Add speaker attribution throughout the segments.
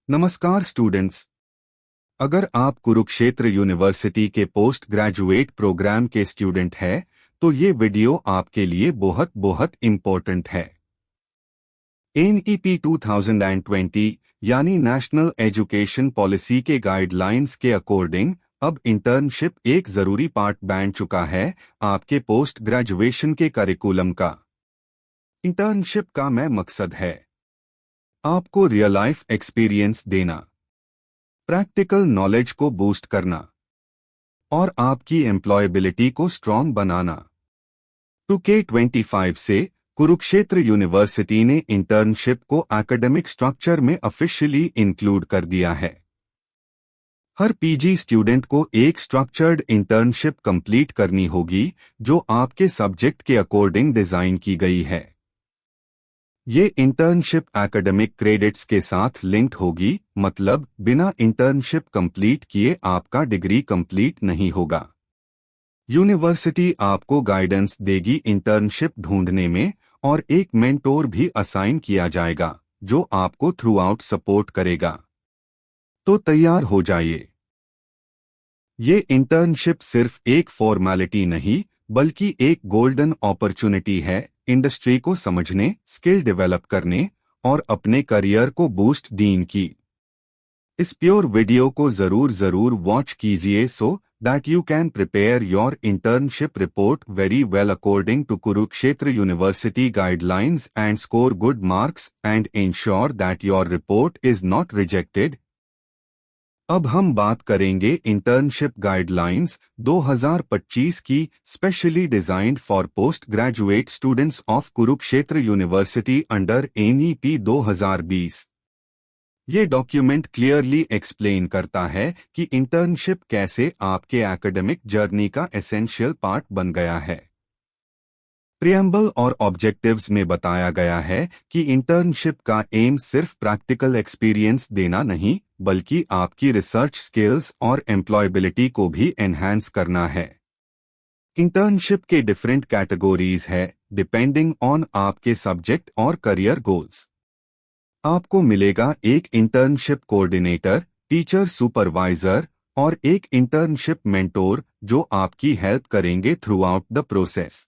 Speaker 1: नमस्कार स्टूडेंट्स। अगर आप कुरुक्षेत्र यूनिवर्सिटी के पोस्ट ग्रेजुएट प्रोग्राम के स्टूडेंट हैं, तो ये वीडियो आपके लिए बहुत बहुत इम्पोर्टेंट है। एनईपी 2020 यानी नेशनल एजुकेशन पॉलिसी के गाइडलाइंस के अकॉर्डिंग अब इंटर्नशिप एक जरूरी पार्ट बन चुका है आपके पोस्ट ग्रेजुएशन के करिकुलम का। इंटर्नशिप का मकसद है आपको रियल लाइफ एक्सपीरियंस देना, प्रैक्टिकल नॉलेज को बूस्ट करना और आपकी एम्प्लॉयबिलिटी को स्ट्रॉन्ग बनाना। 2K25 से कुरुक्षेत्र यूनिवर्सिटी ने इंटर्नशिप को एकेडमिक स्ट्रक्चर में ऑफिशियली इंक्लूड कर दिया है। हर पीजी स्टूडेंट को एक स्ट्रक्चर्ड इंटर्नशिप कंप्लीट करनी होगी जो आपके सब्जेक्ट के अकॉर्डिंग डिजाइन की गई है। ये इंटर्नशिप एकेडमिक क्रेडिट्स के साथ लिंक्ड होगी, मतलब बिना इंटर्नशिप कंप्लीट किए आपका डिग्री कंप्लीट नहीं होगा। यूनिवर्सिटी आपको गाइडेंस देगी इंटर्नशिप ढूंढने में और एक मेंटोर भी असाइन किया जाएगा जो आपको थ्रू आउट सपोर्ट करेगा। तो तैयार हो जाइए। ये इंटर्नशिप सिर्फ एक फॉर्मेलिटी नहीं बल्कि एक गोल्डन अपॉर्चुनिटी है इंडस्ट्री को समझने, स्किल डेवलप करने और अपने करियर को बूस्ट देने की। इस प्योर वीडियो को जरूर वॉच कीजिए so that you can prepare your internship report very well according to Kurukshetra university guidelines and score good marks and ensure that your report is not rejected. अब हम बात करेंगे इंटर्नशिप गाइडलाइंस 2025 की, specially designed for post graduate students of Kurukshetra university under NEP 2020। ये document clearly explain करता है कि internship कैसे आपके एकेडमिक जर्नी का एसेंशियल पार्ट बन गया है। प्रियम्बल और ऑब्जेक्टिव्स में बताया गया है कि इंटर्नशिप का एम सिर्फ प्रैक्टिकल एक्सपीरियंस देना नहीं बल्कि आपकी रिसर्च स्किल्स और एम्प्लॉयबिलिटी को भी एनहांस करना है। इंटर्नशिप के डिफरेंट कैटेगरीज है डिपेंडिंग ऑन आपके सब्जेक्ट और करियर गोल्स। आपको मिलेगा एक इंटर्नशिप कोऑर्डिनेटर, टीचर सुपरवाइजर और एक इंटर्नशिप मेंटोर जो आपकी हेल्प करेंगे through out the process.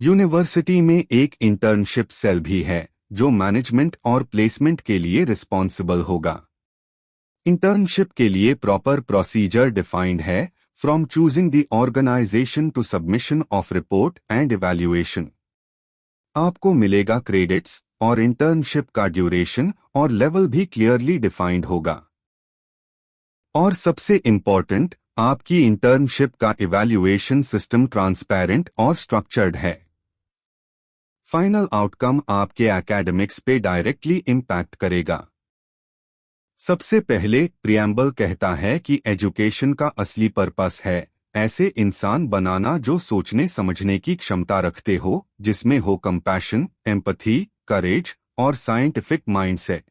Speaker 1: University में एक इंटर्नशिप सेल भी है जो मैनेजमेंट और प्लेसमेंट के लिए रिस्पॉन्सिबल होगा। इंटर्नशिप के लिए प्रॉपर प्रोसीजर डिफाइंड है, from choosing the organisation to submission of report and evaluation. आपको मिलेगा क्रेडिट्स और इंटर्नशिप का ड्यूरेशन और लेवल भी क्लियरली डिफाइंड होगा। और सबसे इम्पोर्टेंट, आपकी इंटर्नशिप का इवैल्यूएशन सिस्टम ट्रांसपेरेंट और स्ट्रक्चर्ड है। फाइनल आउटकम आपके एकेडमिक्स पे डायरेक्टली इम्पैक्ट करेगा। सबसे पहले प्रियम्बल कहता है कि एजुकेशन का असली पर्पस है ऐसे इंसान बनाना जो सोचने समझने की क्षमता रखते हो, जिसमें हो कंपैशन, एम्पैथी, करेज और साइंटिफिक माइंडसेट।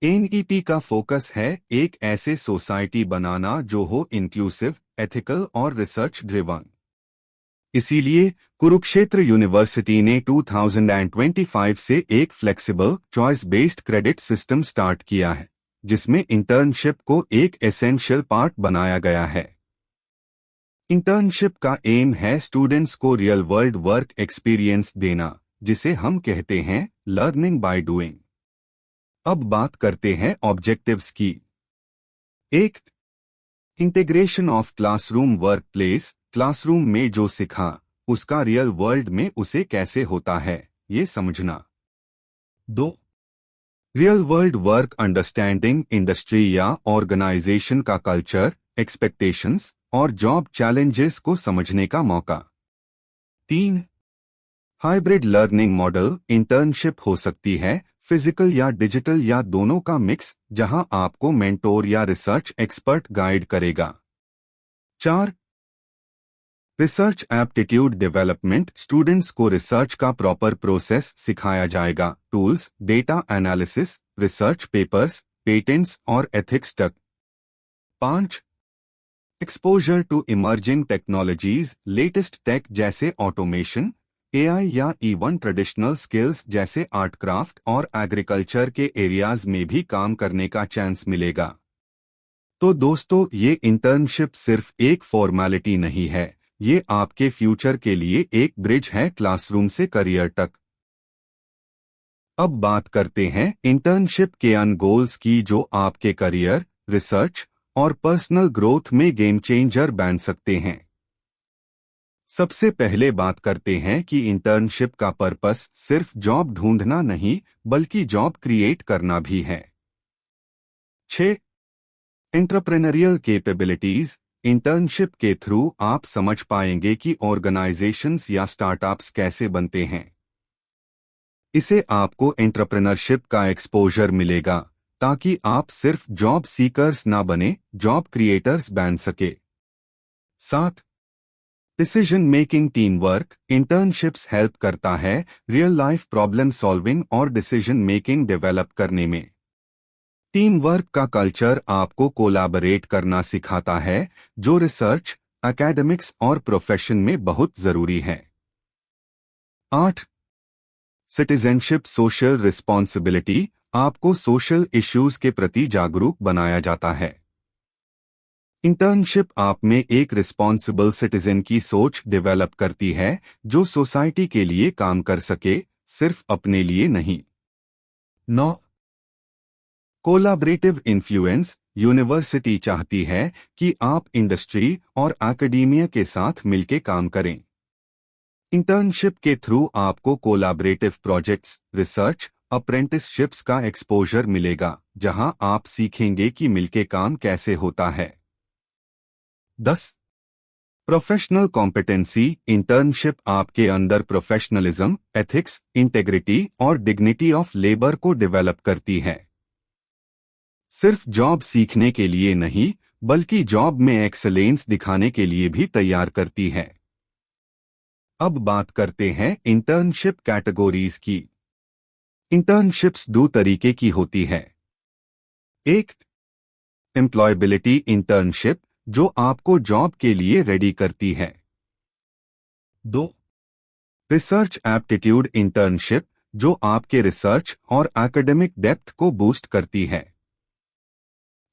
Speaker 1: एनईपी का फोकस है एक ऐसे सोसाइटी बनाना जो हो इंक्लूसिव, एथिकल और रिसर्च ड्रिवन। इसीलिए कुरुक्षेत्र यूनिवर्सिटी ने 2025 से एक flexible, choice based credit system start किया है जिसमें इंटर्नशिप को एक एसेंशियल पार्ट बनाया गया है। इंटर्नशिप का एम है स्टूडेंट्स को रियल वर्ल्ड वर्क एक्सपीरियंस देना, जिसे हम कहते हैं लर्निंग बाय डूइंग। अब बात करते हैं ऑब्जेक्टिव्स की। 1. Integration of classroom work place, classroom में जो सीखा उसका रियल वर्ल्ड में उसे कैसे होता है ये समझना। 2. Real world work understanding, industry या ऑर्गेनाइजेशन का कल्चर, एक्सपेक्टेशंस और जॉब चैलेंजेस को समझने का मौका। 3. हाइब्रिड लर्निंग मॉडल, इंटर्नशिप हो सकती है फिजिकल या डिजिटल या दोनों का मिक्स, जहां आपको मेंटोर या रिसर्च एक्सपर्ट गाइड करेगा। 4. रिसर्च एप्टीट्यूड डेवलपमेंट, स्टूडेंट्स को रिसर्च का प्रॉपर प्रोसेस सिखाया जाएगा, tools, data analysis, research papers, patents और एथिक्स तक। 5. Exposure to emerging technologies, latest tech जैसे ऑटोमेशन, एआई या इवन ट्रेडिशनल स्किल्स जैसे आर्ट क्राफ्ट और एग्रीकल्चर के एरियाज में भी काम करने का चांस मिलेगा। तो दोस्तों, ये इंटर्नशिप सिर्फ एक फॉर्मेलिटी नहीं है, ये आपके फ्यूचर के लिए एक ब्रिज है क्लासरूम से करियर तक। अब बात करते हैं इंटर्नशिप के अन गोल्स की जो आपके करियर, रिसर्च और पर्सनल ग्रोथ में गेम चेंजर बन सकते हैं। सबसे पहले बात करते हैं कि इंटर्नशिप का पर्पस सिर्फ जॉब ढूंढना नहीं, बल्कि जॉब क्रिएट करना भी है। 6. Entrepreneurial capabilities. इंटर्नशिप के थ्रू आप समझ पाएंगे कि ऑर्गेनाइजेशंस या स्टार्टअप्स कैसे बनते हैं। इसे आपको एंटरप्रेन्योरशिप का एक्सपोजर मिलेगा, ताकि आप सिर्फ जॉब सीकर्स ना बने, जॉब क्रिएटर्स बन सके। 7. Decision making team work. Internships help करता है रियल लाइफ प्रॉब्लम सॉल्विंग और डिसीजन मेकिंग डेवलप करने में। टीम वर्क का कल्चर आपको कोलैबोरेट करना सिखाता है, जो रिसर्च, एकेडमिक्स और प्रोफेशन में बहुत जरूरी है। 8. Citizenship social responsibility. आपको सोशल इश्यूज के प्रति जागरूक बनाया जाता है। इंटर्नशिप आप में एक रिस्पॉन्सिबल सिटीजन की सोच डेवलप करती है, जो सोसाइटी के लिए काम कर सके, सिर्फ अपने लिए नहीं। 9. Collaborative influence. यूनिवर्सिटी चाहती है कि आप इंडस्ट्री और एकेडेमिया के साथ मिलकर काम करें। इंटर्नशिप के थ्रू आपको कोलैबोरेटिव प्रोजेक्ट्स, रिसर्च, अप्रेंटिसशिप्स का एक्सपोजर मिलेगा, जहां आप सीखेंगे कि मिलके काम कैसे होता है। 10. Professional competency. इंटर्नशिप आपके अंदर प्रोफेशनलिज्म, एथिक्स, इंटेग्रिटी और डिग्निटी ऑफ लेबर को डेवलप करती है। सिर्फ जॉब सीखने के लिए नहीं, बल्कि जॉब में एक्सेलेंस दिखाने के लिए भी तैयार करती है। अब बात करते हैं इंटर्नशिप कैटेगरीज की। इंटर्नशिप्स दो तरीके की होती है। 1. एम्प्लॉयबिलिटी इंटर्नशिप, जो आपको जॉब के लिए रेडी करती है। 2. रिसर्च एप्टीट्यूड इंटर्नशिप, जो आपके रिसर्च और एकेडमिक डेप्थ को बूस्ट करती है।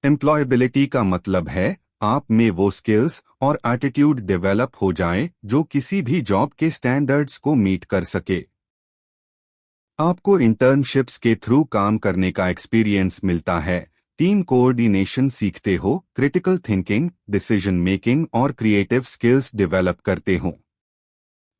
Speaker 1: एम्प्लॉयबिलिटी का मतलब है आप में वो स्किल्स और एटीट्यूड डेवलप हो जाएं जो किसी भी जॉब के स्टैंडर्ड्स को मीट कर सके। आपको इंटर्नशिप्स के थ्रू काम करने का एक्सपीरियंस मिलता है, टीम कोऑर्डिनेशन सीखते हो, क्रिटिकल थिंकिंग, डिसीजन मेकिंग और क्रिएटिव स्किल्स डेवलप करते हो।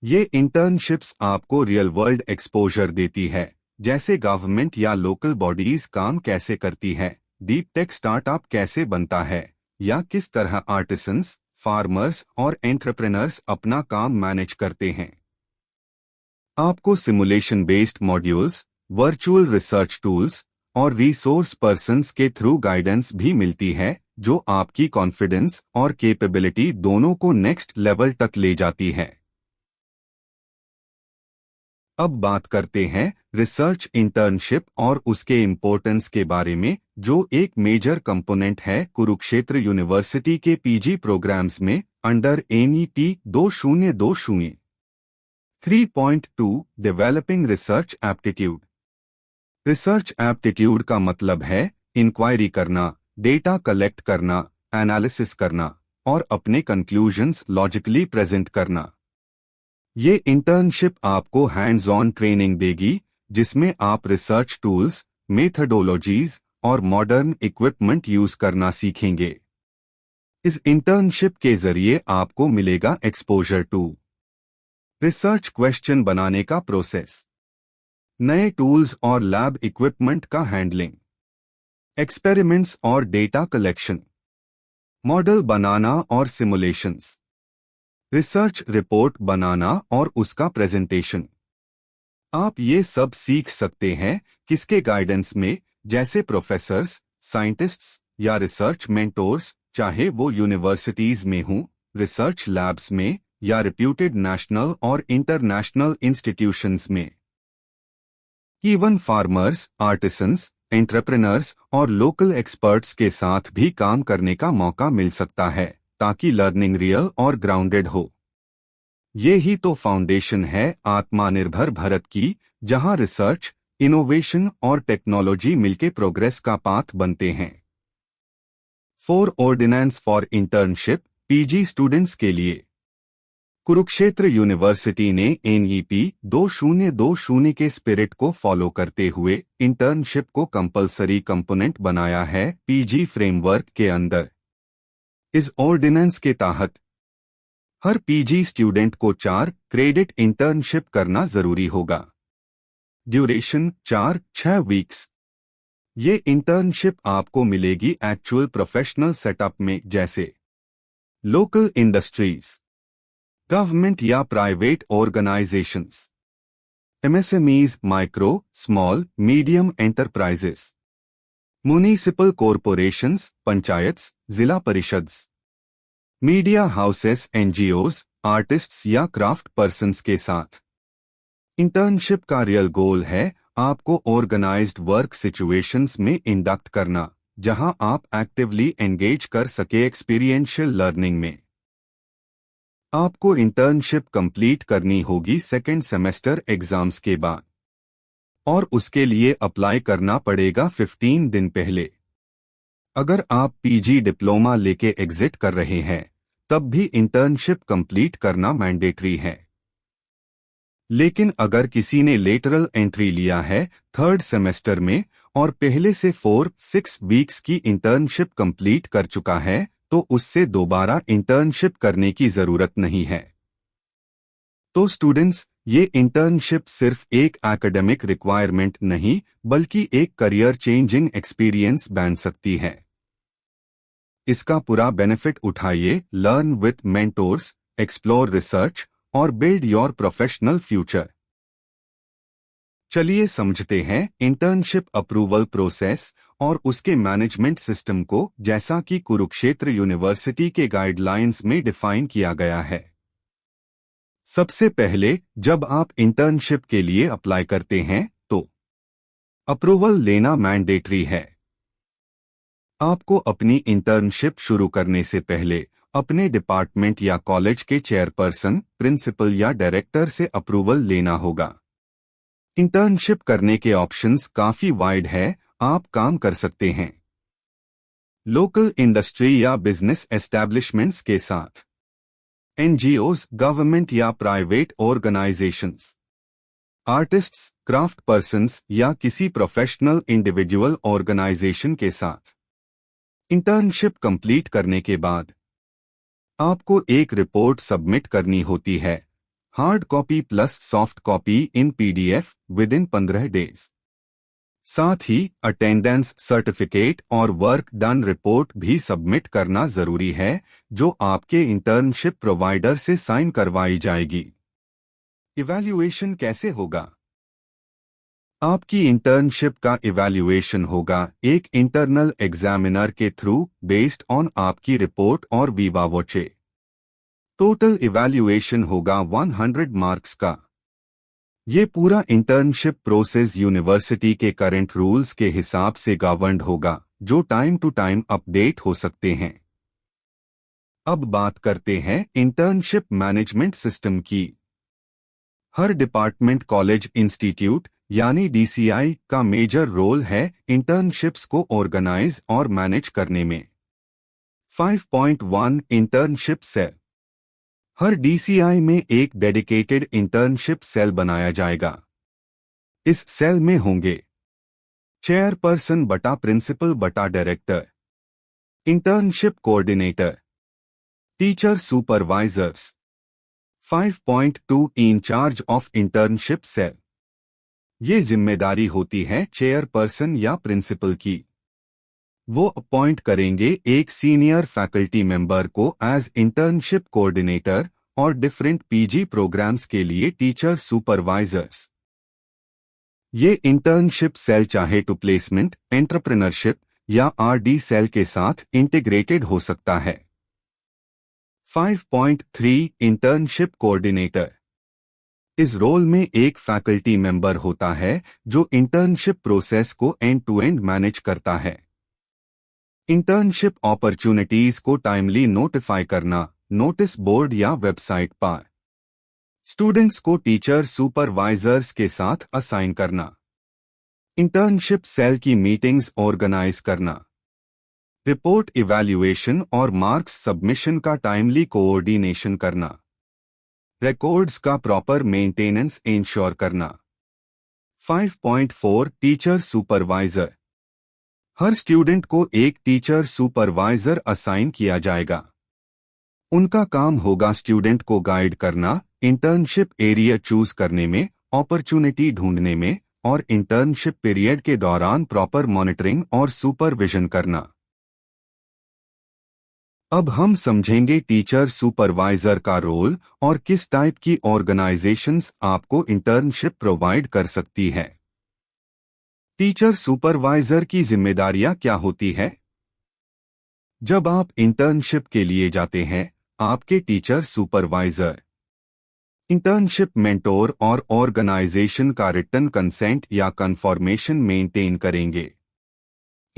Speaker 1: ये इंटर्नशिप्स आपको रियल वर्ल्ड एक्सपोजर देती है, जैसे गवर्नमेंट या लोकल बॉडीज काम कैसे करती है, डीप टेक स्टार्टअप कैसे बनता है, या किस तरह आर्टिसंस, फार्मर्स और एंटरप्रेनर्स अपना काम मैनेज करते हैं। आपको simulation based modules, virtual research tools और रिसोर्स पर्सन्स के थ्रू गाइडेंस भी मिलती है, जो आपकी कॉन्फिडेंस और कैपेबिलिटी दोनों को नेक्स्ट लेवल तक ले जाती है। अब बात करते हैं रिसर्च इंटर्नशिप और उसके इम्पोर्टेंस के बारे में, जो एक मेजर कंपोनेंट है कुरुक्षेत्र यूनिवर्सिटी के पीजी प्रोग्राम्स में under NEP 2020। 3.2 developing research aptitude. Research aptitude का मतलब है इंक्वायरी करना, डेटा कलेक्ट करना, एनालिसिस करना और अपने कंक्लूजन्स लॉजिकली प्रेजेंट करना। ये इंटर्नशिप आपको हैंड्स ऑन ट्रेनिंग देगी, जिसमें आप रिसर्च टूल्स, मेथडोलॉजीज और मॉडर्न इक्विपमेंट यूज करना सीखेंगे। इस इंटर्नशिप के जरिए आपको मिलेगा एक्सपोजर टू रिसर्च क्वेश्चन बनाने का प्रोसेस, नए टूल्स और लैब इक्विपमेंट का हैंडलिंग, एक्सपेरिमेंट्स और डेटा कलेक्शन, मॉडल बनाना और सिमुलेशंस, रिसर्च रिपोर्ट बनाना और उसका प्रेजेंटेशन। आप ये सब सीख सकते हैं किसके गाइडेंस में, जैसे प्रोफेसर्स, साइंटिस्ट्स या रिसर्च मेंटोर्स, चाहे वो यूनिवर्सिटीज में हों, रिसर्च लैब्स में या रिप्यूटेड नेशनल और इंटरनेशनल इंस्टीट्यूशंस में। इवन फार्मर्स, आर्टिसंस, एंटरप्रेनर्स और लोकल एक्सपर्ट्स के साथ भी काम करने का मौका मिल सकता है, ताकि लर्निंग रियल और ग्राउंडेड हो। ये ही तो फाउंडेशन है आत्मनिर्भर भारत की, जहां रिसर्च, इनोवेशन और टेक्नोलॉजी मिलके प्रोग्रेस का पाथ बनते हैं। 4 ordinance for internship PG students के लिए। कुरुक्षेत्र यूनिवर्सिटी ने NEP 2020 के स्पिरिट को फॉलो करते हुए इंटर्नशिप को कंपलसरी कंपोनेंट बनाया है पीजी फ्रेमवर्क के अंदर। इस ऑर्डिनेंस के तहत हर पीजी स्टूडेंट को 4 क्रेडिट इंटर्नशिप करना जरूरी होगा। Duration 4-6 weeks. ये इंटर्नशिप आपको मिलेगी एक्चुअल प्रोफेशनल सेटअप में, जैसे लोकल इंडस्ट्रीज, गवर्नमेंट या private organisations, MSMEs micro, small, medium enterprises, municipal corporations panchayats, जिला परिषद्स, मीडिया हाउसेस, NGOs, आर्टिस्ट्स या क्राफ्ट पर्सन्स के साथ। इंटर्नशिप का रियल गोल है आपको ऑर्गेनाइज्ड वर्क सिचुएशंस में इंडक्ट करना, जहां आप एक्टिवली एंगेज कर सके एक्सपीरियंशियल लर्निंग में। आपको इंटर्नशिप कंप्लीट करनी होगी सेकेंड सेमेस्टर एग्जाम्स के बाद, और उसके लिए अप्लाई करना पड़ेगा 15 दिन पहले। अगर आप पीजी डिप्लोमा लेके एग्जिट कर रहे हैं, तब भी इंटर्नशिप कंप्लीट करना मैंडेटरी है। लेकिन अगर किसी ने लेटरल एंट्री लिया है थर्ड सेमेस्टर में और पहले से 4-6 वीक्स की इंटर्नशिप कंप्लीट कर चुका है, तो उससे दोबारा इंटर्नशिप करने की जरूरत नहीं है। तो स्टूडेंट्स, ये इंटर्नशिप सिर्फ एक एकेडमिक रिक्वायरमेंट नहीं, बल्कि एक करियर चेंजिंग एक्सपीरियंस बन सकती है। इसका पूरा बेनिफिट उठाइए, learn with mentors, explore research और बिल्ड योर प्रोफेशनल फ्यूचर। चलिए समझते हैं इंटर्नशिप अप्रूवल प्रोसेस और उसके मैनेजमेंट सिस्टम को, जैसा कि कुरुक्षेत्र यूनिवर्सिटी के गाइडलाइंस में डिफाइन किया गया है। सबसे पहले, जब आप इंटर्नशिप के लिए अप्लाई करते हैं, तो अप्रूवल लेना मैंडेटरी है। आपको अपनी इंटर्नशिप शुरू करने से पहले अपने डिपार्टमेंट या कॉलेज के चेयरपर्सन, प्रिंसिपल या डायरेक्टर से अप्रूवल लेना होगा। इंटर्नशिप करने के ऑप्शंस काफी वाइड है, आप काम कर सकते हैं लोकल इंडस्ट्री या बिजनेस एस्टैब्लिशमेंट्स के साथ, NGOs, गवर्नमेंट या private organisations, artists, craft persons या किसी प्रोफेशनल इंडिविजुअल ऑर्गेनाइजेशन के साथ। इंटर्नशिप कंप्लीट करने के बाद आपको एक रिपोर्ट सबमिट करनी होती है, hard copy plus soft copy in PDF with in 15 days. साथ ही अटेंडेंस सर्टिफिकेट और वर्क डन रिपोर्ट भी सबमिट करना जरूरी है, जो आपके इंटर्नशिप प्रोवाइडर से साइन करवाई जाएगी। इवैल्यूएशन कैसे होगा? आपकी इंटर्नशिप का इवैल्यूएशन होगा एक इंटरनल एग्जामिनर के थ्रू, बेस्ड ऑन आपकी रिपोर्ट और वीवा वोचे। टोटल इवैल्यूएशन होगा 100 मार्क्स का। ये पूरा इंटर्नशिप प्रोसेस यूनिवर्सिटी के करंट रूल्स के हिसाब से गवर्न्ड होगा, जो टाइम टू टाइम अपडेट हो सकते हैं। अब बात करते हैं इंटर्नशिप मैनेजमेंट सिस्टम की। हर डिपार्टमेंट, कॉलेज, इंस्टीट्यूट यानी DCI का मेजर रोल है इंटर्नशिप्स को ऑर्गेनाइज और मैनेज करने में। 5.1 इंटर्नशिप सेल। हर DCI में एक डेडिकेटेड इंटर्नशिप सेल बनाया जाएगा। इस सेल में होंगे चेयरपर्सन बटा प्रिंसिपल बटा director, internship coordinator, teacher supervisors. 5.2 incharge of internship cell. ये जिम्मेदारी होती है चेयरपर्सन या प्रिंसिपल की। वो अपॉइंट करेंगे एक सीनियर फैकल्टी मेंबर को एज इंटर्नशिप कोऑर्डिनेटर और डिफरेंट PG प्रोग्राम्स के लिए टीचर सुपरवाइजर्स। ये इंटर्नशिप सेल चाहे टू प्लेसमेंट, एंटरप्रेन्योरशिप या RD सेल के साथ इंटीग्रेटेड हो सकता है। 5.3 इंटर्नशिप कोऑर्डिनेटर। इस रोल में एक फैकल्टी मेंबर होता है जो इंटर्नशिप प्रोसेस को एंड टू एंड मैनेज करता है। इंटर्नशिप अपॉर्चुनिटीज को टाइमली नोटिफाई करना, नोटिस बोर्ड या वेबसाइट पर स्टूडेंट्स को टीचर सुपरवाइजर्स के साथ असाइन करना, इंटर्नशिप सेल की मीटिंग्स ऑर्गेनाइज करना, रिपोर्ट इवैल्यूएशन और मार्क्स सबमिशन का टाइमली कोऑर्डिनेशन करना, रिकॉर्ड्स का प्रॉपर मेंटेनेंस इंश्योर करना। 5.4 टीचर सुपरवाइजर। हर स्टूडेंट को एक टीचर सुपरवाइजर असाइन किया जाएगा। उनका काम होगा स्टूडेंट को गाइड करना, इंटर्नशिप एरिया चूज करने में, अपॉर्चुनिटी ढूंढने में और इंटर्नशिप पीरियड के दौरान प्रॉपर मॉनिटरिंग और सुपरविजन करना। अब हम समझेंगे टीचर सुपरवाइजर का रोल और किस टाइप की ऑर्गेनाइजेशंस आपको इंटर्नशिप प्रोवाइड कर सकती है। टीचर सुपरवाइजर की जिम्मेदारियां क्या होती है? जब आप इंटर्नशिप के लिए जाते हैं, आपके टीचर सुपरवाइजर इंटर्नशिप मेंटोर और ऑर्गेनाइजेशन का रिटन कंसेंट या कंफर्मेशन मेंटेन करेंगे।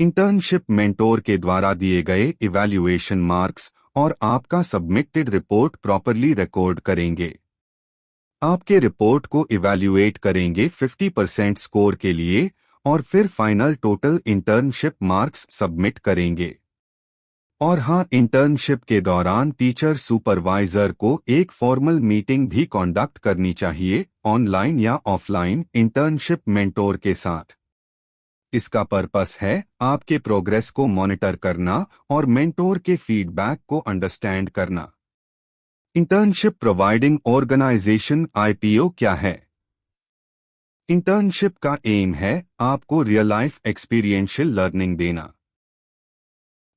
Speaker 1: इंटर्नशिप मेंटोर के द्वारा दिए गए इवैल्यूएशन मार्क्स और आपका सबमिटेड रिपोर्ट प्रॉपरली रिकॉर्ड करेंगे। आपके रिपोर्ट को इवैल्यूएट करेंगे 50% स्कोर के लिए और फिर final total internship marks submit करेंगे। और हाँ, इंटर्नशिप के दौरान टीचर सुपरवाइजर को एक फॉर्मल मीटिंग भी कंडक्ट करनी चाहिए, ऑनलाइन या ऑफलाइन, इंटर्नशिप मेंटोर के साथ। इसका पर्पस है आपके प्रोग्रेस को मॉनिटर करना और मेंटोर के फीडबैक को अंडरस्टैंड करना। इंटर्नशिप प्रोवाइडिंग ऑर्गेनाइजेशन आईपीओ क्या है? इंटर्नशिप का एम है आपको रियल लाइफ एक्सपीरियंशियल लर्निंग देना।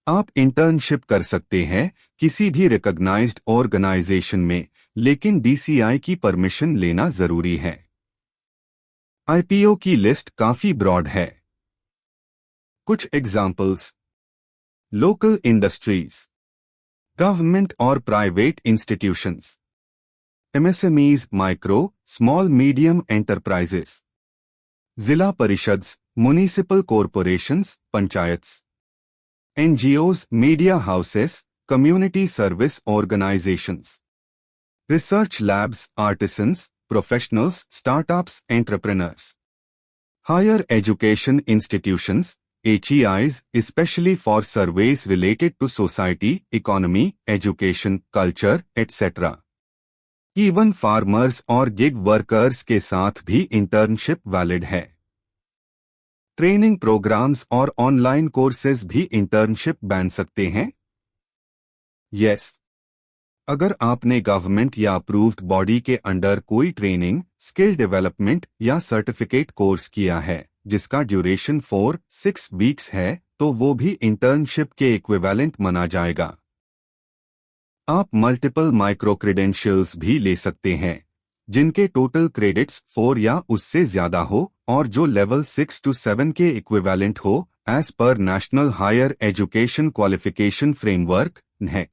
Speaker 1: आप इंटर्नशिप कर सकते हैं किसी भी रिकॉग्नाइज्ड ऑर्गेनाइजेशन में, लेकिन डीसीआई की परमिशन लेना जरूरी है। आईपीओ की लिस्ट काफी ब्रॉड है। कुछ एग्जाम्पल्स: लोकल इंडस्ट्रीज, गवर्नमेंट और private institutions, MSMEs, micro small medium enterprises, जिला परिषद्स, municipal corporations, panchayats, NGOs, media houses, community service organisations, research labs, artisans, professionals, startups, entrepreneurs, higher education institutions, HEIs, especially for surveys related to society, economy, education, culture, etc. Even farmers और gig workers के साथ भी internship valid है। Training programmes और online courses भी internship बन सकते हैं। यस, अगर आपने गवर्नमेंट या अप्रूव्ड बॉडी के अंडर कोई ट्रेनिंग, स्किल डेवलपमेंट या सर्टिफिकेट कोर्स किया है जिसका ड्यूरेशन 4-6 वीक्स है, तो वो भी इंटर्नशिप के इक्विवेलेंट माना जाएगा। आप मल्टीपल माइक्रो क्रेडेंशियल्स भी ले सकते हैं जिनके टोटल क्रेडिट्स 4 या उससे ज्यादा हो और जो लेवल 6 to 7 के इक्विवेलेंट हो एज पर national higher education qualification framework है।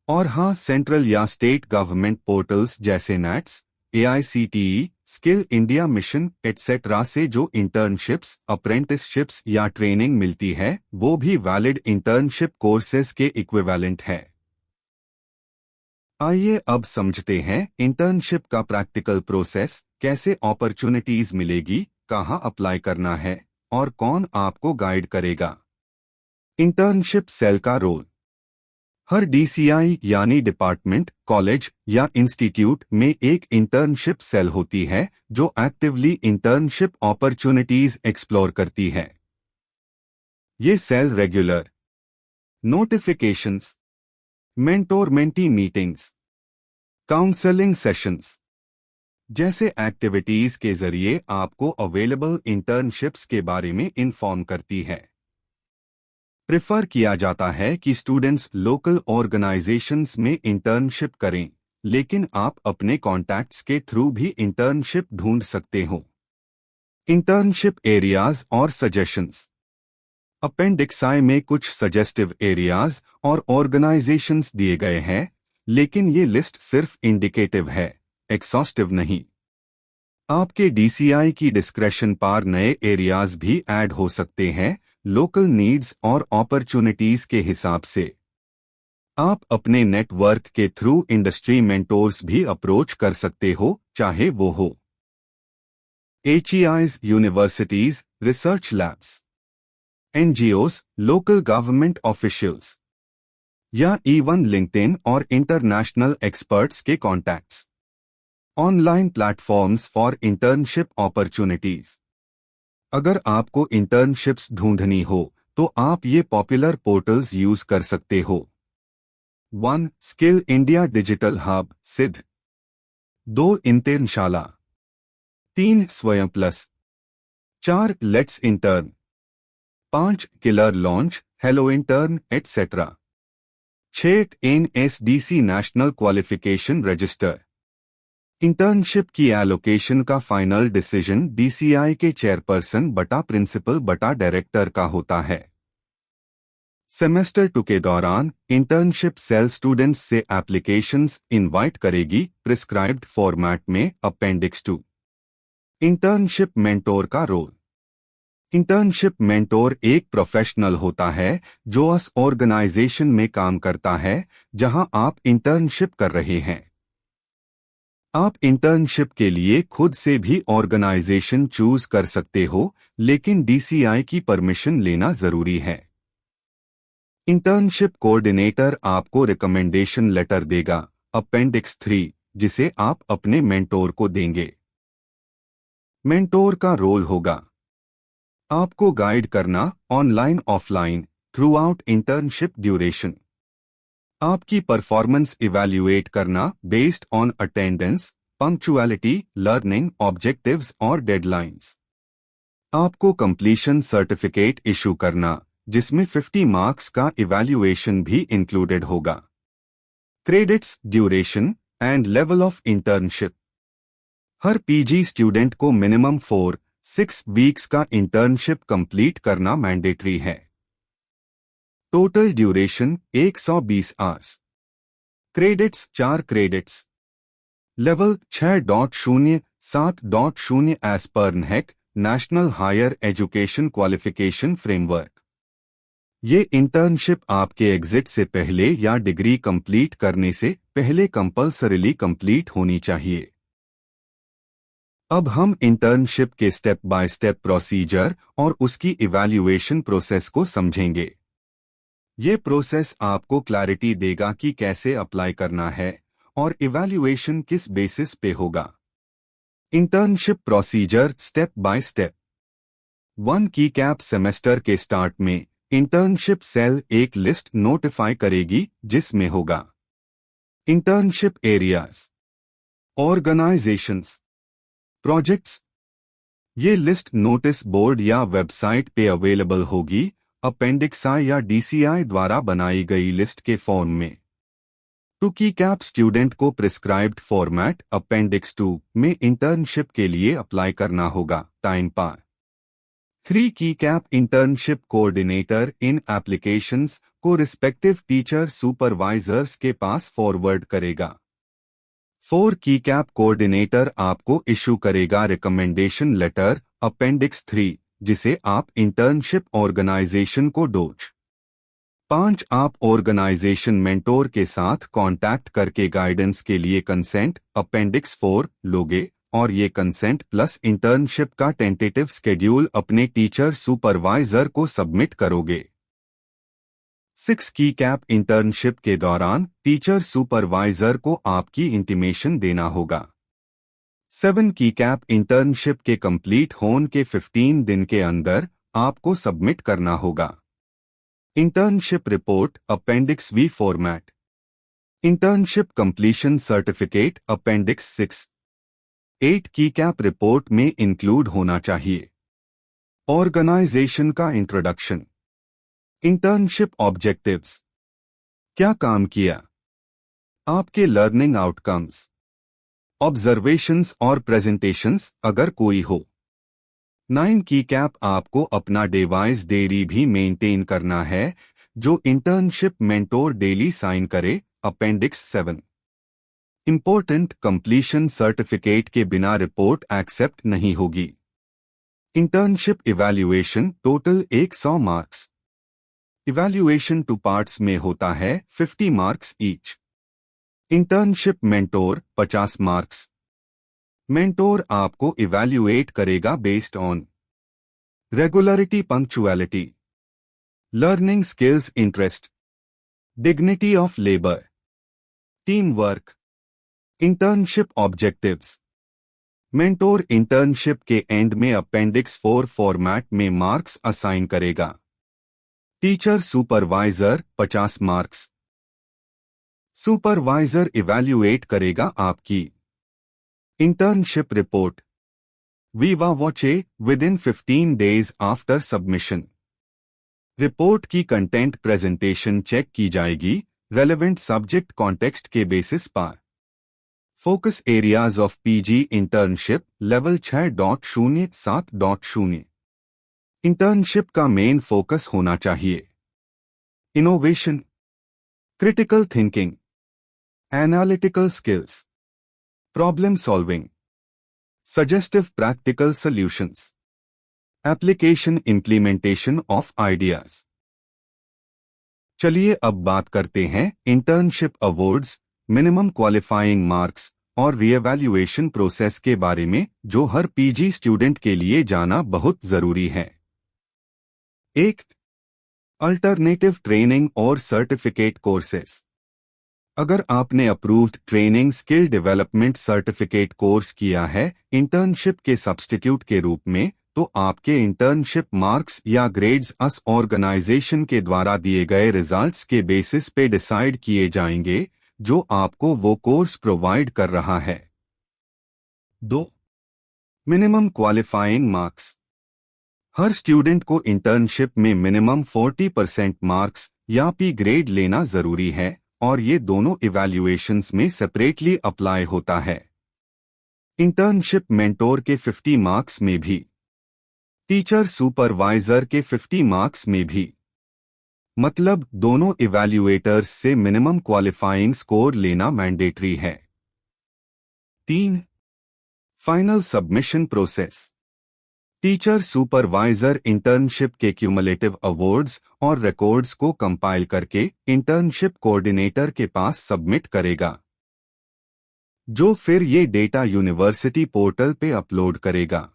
Speaker 1: और हाँ, सेंट्रल या स्टेट गवर्नमेंट पोर्टल्स जैसे NATS, AICTE, skill India mission etcetera से जो इंटर्नशिप्स, अप्रेंटिसशिप्स या ट्रेनिंग मिलती है, वो भी वैलिड इंटर्नशिप कोर्सेज के इक्विवेलेंट है। आइए अब समझते हैं इंटर्नशिप का प्रैक्टिकल प्रोसेस, कैसे अपॉर्चुनिटीज मिलेगी, कहाँ अप्लाई करना है और कौन आपको गाइड करेगा। इंटर्नशिप सेल का रोल: हर DCI यानी डिपार्टमेंट, कॉलेज या इंस्टीट्यूट में एक इंटर्नशिप सेल होती है जो एक्टिवली इंटर्नशिप अपॉर्चुनिटीज एक्सप्लोर करती है। ये cell regular notifications, mentor mentee meetings, counselling sessions जैसे एक्टिविटीज के जरिए आपको अवेलेबल इंटर्नशिप्स के बारे में इन्फॉर्म करती है। प्रेफर किया जाता है कि स्टूडेंट्स लोकल ऑर्गेनाइजेशंस में इंटर्नशिप करें, लेकिन आप अपने कॉन्टैक्ट्स के थ्रू भी इंटर्नशिप ढूंढ सकते हो। इंटर्नशिप एरियाज और सजेशंस: अपेंडिक्स आई में कुछ सजेस्टिव एरियाज और ऑर्गेनाइजेशंस दिए गए हैं, लेकिन ये लिस्ट सिर्फ इंडिकेटिव है, एक्सॉस्टिव नहीं। आपके DCI की डिस्क्रेशन पर नए एरियाज भी ऐड हो सकते हैं, लोकल नीड्स और अपॉर्चुनिटीज के हिसाब से। आप अपने नेटवर्क के थ्रू इंडस्ट्री मेंटोर्स भी अप्रोच कर सकते हो, चाहे वो हो HEIs, universities, research labs, NGOs, local government officials या इवन लिंक्डइन और इंटरनेशनल एक्सपर्ट्स के contacts. Online platforms for internship opportunities. अगर आपको इंटर्नशिप्स ढूंढनी हो तो आप ये पॉपुलर पोर्टल्स यूज कर सकते हो। 1. स्किल इंडिया डिजिटल हब सिद्ध। 2. इंटर्नशाला। 3. स्वयं plus. 4. Let's intern. 5. Killer launch, hello intern etcetera. 6. NSDC national qualification register. Internship की एलोकेशन का फाइनल डिसीजन DCI के चेयरपर्सन बटा प्रिंसिपल बटा डायरेक्टर का होता है। सेमेस्टर 2 के दौरान इंटर्नशिप सेल स्टूडेंट्स से एप्लीकेशंस इनवाइट करेगी प्रिस्क्राइब्ड फॉर्मेट में। अपेंडिक्स 2। इंटर्नशिप मेंटोर का रोल। इंटर्नशिप मेंटोर एक प्रोफेशनल होता है जो उस ऑर्गेनाइजेशन में काम करता है जहां आप इंटर्नशिप कर रहे हैं। आप इंटर्नशिप के लिए खुद से भी ऑर्गेनाइजेशन चूज कर सकते हो, लेकिन DCI की परमिशन लेना जरूरी है। इंटर्नशिप कोऑर्डिनेटर आपको रिकमेंडेशन लेटर देगा, अपेंडिक्स 3, जिसे आप अपने मेंटोर को देंगे। मेंटोर का रोल होगा आपको गाइड करना online offline throughout internship duration, आपकी परफॉर्मेंस इवैल्यूएट करना based on attendance, punctuality, learning objectives और डेडलाइंस, आपको कंप्लीशन सर्टिफिकेट इशू करना जिसमें 50 मार्क्स का इवैल्यूएशन भी इंक्लूडेड होगा। Credits, duration and level of internship. हर PG स्टूडेंट को मिनिमम 4-6 वीक्स का इंटर्नशिप कंप्लीट करना मैंडेटरी है। Total duration 120 hours. Credits 4 credits. Level 6.0 7.0 as पर NHEC national higher education qualification framework. ये इंटर्नशिप आपके एग्जिट से पहले या डिग्री कंप्लीट करने से पहले कंपल्सरीली कंप्लीट होनी चाहिए। अब हम इंटर्नशिप के स्टेप बाय स्टेप प्रोसीजर और उसकी इवैल्यूएशन प्रोसेस को समझेंगे। ये प्रोसेस आपको क्लैरिटी देगा कि कैसे अप्लाई करना है और इवैल्यूएशन किस बेसिस पे होगा। Internship procedure step by step. 1. की कैप सेमेस्टर के स्टार्ट में इंटर्नशिप सेल एक लिस्ट नोटिफाई करेगी जिसमें होगा इंटर्नशिप एरियाज, ऑर्गेनाइजेशंस, प्रोजेक्ट्स। ये लिस्ट नोटिस बोर्ड या वेबसाइट पे अवेलेबल होगी, अपेंडिक्स I या DCI द्वारा बनाई गई लिस्ट के फॉर्म में। 2. की कैप स्टूडेंट को प्रिस्क्राइब्ड फॉर्मेट अपेंडिक्स 2 में इंटर्नशिप के लिए अप्लाई करना होगा। टाइम पार। 3. की कैप इंटर्नशिप कोऑर्डिनेटर इन एप्लीकेशंस को रिस्पेक्टिव टीचर सुपरवाइजर्स के पास फॉरवर्ड करेगा। 4. की कैप कोऑर्डिनेटर आपको इशू करेगा रिकमेंडेशन लेटर अपेंडिक्स 3, जिसे आप इंटर्नशिप ऑर्गेनाइजेशन को डोज। 5. आप ऑर्गेनाइजेशन मेंटोर के साथ कांटेक्ट करके गाइडेंस के लिए कंसेंट अपेंडिक्स 4 लोगे और ये कंसेंट प्लस इंटर्नशिप का टेंटेटिव स्केड्यूल अपने टीचर सुपरवाइजर को सबमिट करोगे। 6. की कैप इंटर्नशिप के दौरान टीचर सुपरवाइजर को आपकी इंटीमेशन देना होगा। 7. की कैप इंटर्नशिप के कंप्लीट होने के 15 दिन के अंदर आपको सबमिट करना होगा। Internship report appendix V format. Internship completion certificate appendix 6। 8. की कैप रिपोर्ट में इंक्लूड होना चाहिए ऑर्गेनाइजेशन का इंट्रोडक्शन, इंटर्नशिप ऑब्जेक्टिव्स, क्या काम किया, आपके लर्निंग आउटकम्स, ऑब्जर्वेशंस और प्रेजेंटेशंस अगर कोई हो। 9. की कैप आपको अपना डिवाइस डेयरी भी मेंटेन करना है जो इंटर्नशिप मेंटोर डेली साइन करे। अपेंडिक्स 7। इंपॉर्टेंट कंप्लीशन सर्टिफिकेट के बिना रिपोर्ट एक्सेप्ट नहीं होगी। Internship evaluation total 100 marks. Evaluation 2 parts में होता है, 50 marks each. Internship mentor 50 marks. Mentor आपको इवैल्यूएट करेगा based on regularity, punctuality, learning skills, interest, dignity of labour, team work, internship objectives. Mentor internship के and में appendix 4 format में marks assign करेगा। Teacher supervisor 50 marks. Supervisor evaluate करेगा आपकी internship report viva voce within 15 days after submission. Report की content presentation check की जाएगी relevant subject context के बेसिस पर। Focus areas of PG internship level 6.0 internship का main focus होना चाहिए innovation, critical thinking, analytical skills, problem solving, suggestive practical solutions, application implementation of ideas. चलिए अब बात करते हैं internship awards, minimum qualifying marks और रीएवैल्यूएशन प्रोसेस के बारे में, जो हर पीजी स्टूडेंट के लिए जाना बहुत जरूरी है। 1. अल्टरनेटिव ट्रेनिंग और सर्टिफिकेट कोर्सेस। अगर आपने approved training skill development certificate course किया है इंटर्नशिप के सब्स्टिट्यूट के रूप में, तो आपके इंटर्नशिप मार्क्स या ग्रेड्स अस ऑर्गेनाइजेशन के द्वारा दिए गए रिजल्ट्स के बेसिस पे डिसाइड किए जाएंगे, जो आपको वो कोर्स प्रोवाइड कर रहा है। 2. Minimum qualifying marks. हर स्टूडेंट को इंटर्नशिप में मिनिमम 40% मार्क्स या पी ग्रेड लेना जरूरी है और ये दोनों इवैल्यूएशंस में सेपरेटली अप्लाई होता है। इंटर्नशिप मेंटोर के 50 मार्क्स में भी, टीचर सुपरवाइजर के 50 मार्क्स में भी। मतलब दोनों इवैल्यूएटर्स से मिनिमम क्वालिफाइंग स्कोर लेना मैंडेटरी है। 3. Final submission process. Teacher supervisor internship के क्यूमुलेटिव अवार्ड्स और रिकॉर्ड्स को कंपाइल करके इंटर्नशिप कोऑर्डिनेटर के पास सबमिट करेगा, जो फिर ये डेटा यूनिवर्सिटी पोर्टल पे अपलोड करेगा।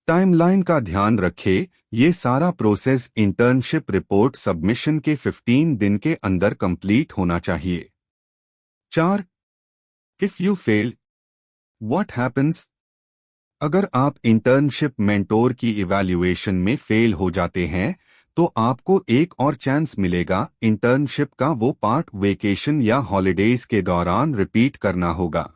Speaker 1: टाइमलाइन का ध्यान रखें, ये सारा प्रोसेस इंटर्नशिप रिपोर्ट सबमिशन के 15 दिन के अंदर कंप्लीट होना चाहिए। 4. If you fail, what happens. अगर आप इंटर्नशिप मेंटोर की इवैल्यूएशन में फेल हो जाते हैं, तो आपको एक और चांस मिलेगा इंटर्नशिप का वो पार्ट वेकेशन या हॉलिडेज के दौरान रिपीट करना होगा।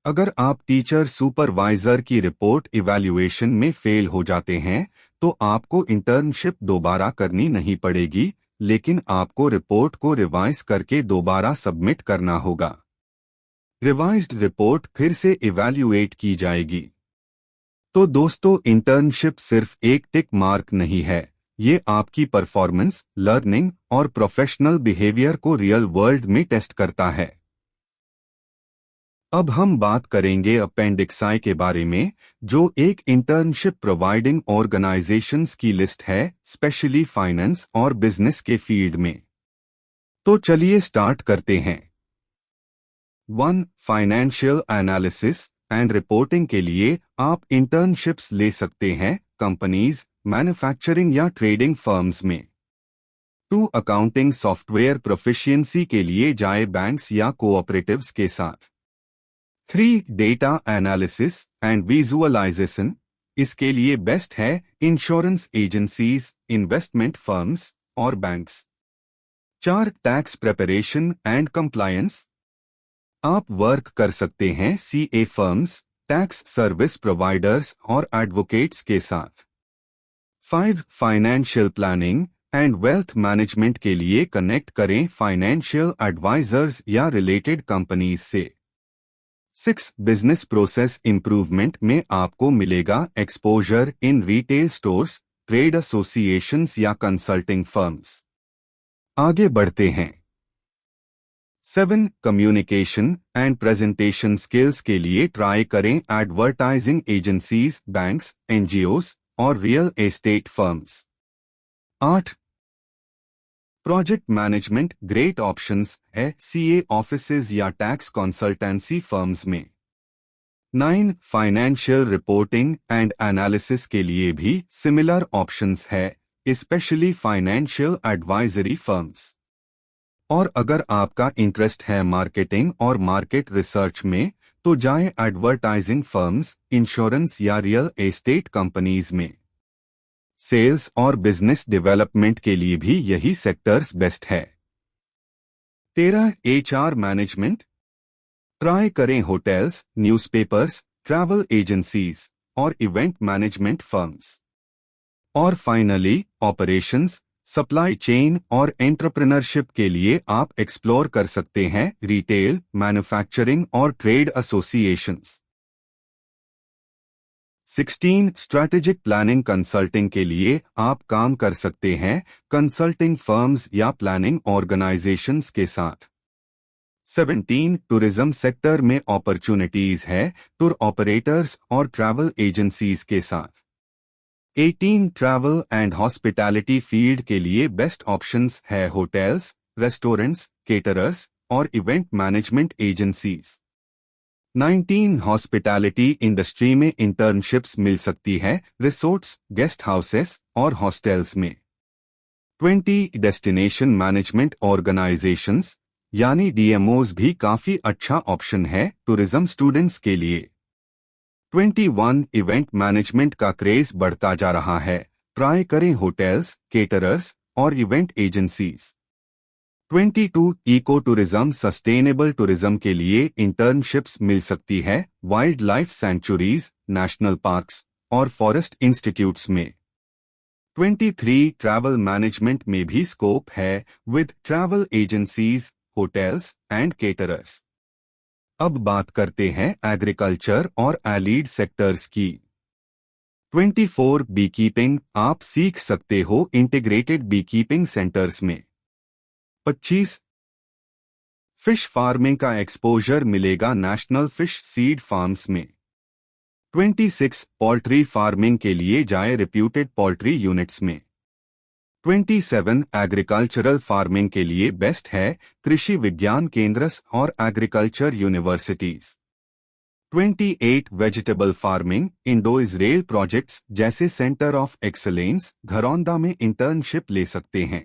Speaker 1: अगर आप टीचर सुपरवाइजर की रिपोर्ट इवैल्यूएशन में फेल हो जाते हैं, तो आपको इंटर्नशिप दोबारा करनी नहीं पड़ेगी, लेकिन आपको रिपोर्ट को रिवाइज करके दोबारा सबमिट करना होगा। रिवाइज्ड रिपोर्ट फिर से इवैल्यूएट की जाएगी। तो दोस्तों, इंटर्नशिप सिर्फ एक टिक मार्क नहीं है, ये आपकी परफॉर्मेंस, लर्निंग और प्रोफेशनल बिहेवियर को रियल वर्ल्ड में टेस्ट करता है। अब हम बात करेंगे अपेंडिक्स आई के बारे में, जो एक इंटर्नशिप प्रोवाइडिंग ऑर्गेनाइजेशंस की लिस्ट है, स्पेशली फाइनेंस और बिजनेस के फील्ड में। तो चलिए स्टार्ट करते हैं। 1. फाइनेंशियल एनालिसिस एंड रिपोर्टिंग के लिए आप इंटर्नशिप्स ले सकते हैं कंपनीज, मैन्युफैक्चरिंग या ट्रेडिंग फर्म्स में। 2. अकाउंटिंग सॉफ्टवेयर प्रोफिशिएंसी के लिए जाए बैंक्स या कोऑपरेटिव्स के साथ। 3. डेटा एनालिसिस एंड विजुअलाइजेशन, इसके लिए बेस्ट है इंश्योरेंस एजेंसीज, इन्वेस्टमेंट फर्म्स और banks. 4. Tax preparation and compliance, आप वर्क कर सकते हैं CA firms, tax service providers और एडवोकेट्स के साथ। 5. Financial planning and wealth management के लिए कनेक्ट करें फाइनेंशियल एडवाइजर्स या रिलेटेड कंपनीज से। 6. बिजनेस प्रोसेस इंप्रूवमेंट में आपको मिलेगा exposure in retail stores, trade associations या कंसल्टिंग फर्म्स। आगे बढ़ते हैं। 7. कम्युनिकेशन एंड प्रेजेंटेशन स्किल्स के लिए ट्राई करें एडवर्टाइजिंग एजेंसीज, बैंक्स, एनजीओज और real estate firms. 8. Project management great options है सीए ऑफिसेज या टैक्स कंसल्टेंसी फर्म्स में। 9 फाइनेंशियल रिपोर्टिंग एंड एनालिसिस के लिए भी सिमिलर ऑप्शंस है, स्पेशली फाइनेंशियल एडवाइजरी फर्म्स। और अगर आपका इंटरेस्ट है मार्केटिंग और मार्केट रिसर्च में, तो जाएं एडवर्टाइजिंग फर्म्स, इंश्योरेंस या रियल एस्टेट कंपनीज में। सेल्स और बिजनेस डेवलपमेंट के लिए भी यही सेक्टर्स बेस्ट है। 13 एचआर मैनेजमेंट। ट्राई करें होटल्स, न्यूज़पेपर्स, ट्रैवल एजेंसीज और इवेंट मैनेजमेंट फर्म्स। और फाइनली ऑपरेशंस, सप्लाई चेन और एंटरप्रेन्योरशिप के लिए आप एक्सप्लोर कर सकते हैं रिटेल, मैन्युफैक्चरिंग और trade associations. 16 strategic planning consulting के लिए आप काम कर सकते हैं कंसल्टिंग फर्म्स या प्लानिंग ऑर्गेनाइजेशंस के साथ। 17 टूरिज्म सेक्टर में अपॉर्चुनिटीज है टूर ऑपरेटर्स और ट्रैवल एजेंसीज के साथ। 18 ट्रैवल एंड हॉस्पिटैलिटी फील्ड के लिए बेस्ट ऑप्शंस है होटल्स, रेस्टोरेंट्स, केटरर्स और event management agencies. 19 hospitality industry में इंटर्नशिप्स मिल सकती है रिसोर्ट्स, गेस्ट हाउसेस और हॉस्टल्स में। 20 डेस्टिनेशन मैनेजमेंट ऑर्गेनाइजेशंस यानी डीएमओज भी काफी अच्छा ऑप्शन है टूरिज्म स्टूडेंट्स के लिए। 21 इवेंट मैनेजमेंट का क्रेज बढ़ता जा रहा है, ट्राई करें होटल्स, केटरर्स और event agencies. 22 eco tourism sustainable tourism के लिए इंटर्नशिप्स मिल सकती है wildlife sanctuaries, national parks और फॉरेस्ट इंस्टीट्यूट्स में। 23 ट्रैवल मैनेजमेंट में भी स्कोप है with travel agencies, hotels and caterers. अब बात करते हैं एग्रीकल्चर और एलीड सेक्टर्स की। 24 बीकीपिंग आप सीख सकते हो इंटीग्रेटेड बीकीपिंग सेंटर्स में। 25 फिश फार्मिंग का एक्सपोजर मिलेगा नेशनल फिश सीड फार्म्स में। 26 पोल्ट्री फार्मिंग के लिए जाए रिप्यूटेड पोल्ट्री यूनिट्स में। 27 एग्रीकल्चरल फार्मिंग के लिए बेस्ट है कृषि विज्ञान केंद्रस और agriculture universities. 28 vegetable farming Indo Israel projects जैसे सेंटर ऑफ एक्सलेंस घरौंदा में इंटर्नशिप ले सकते हैं।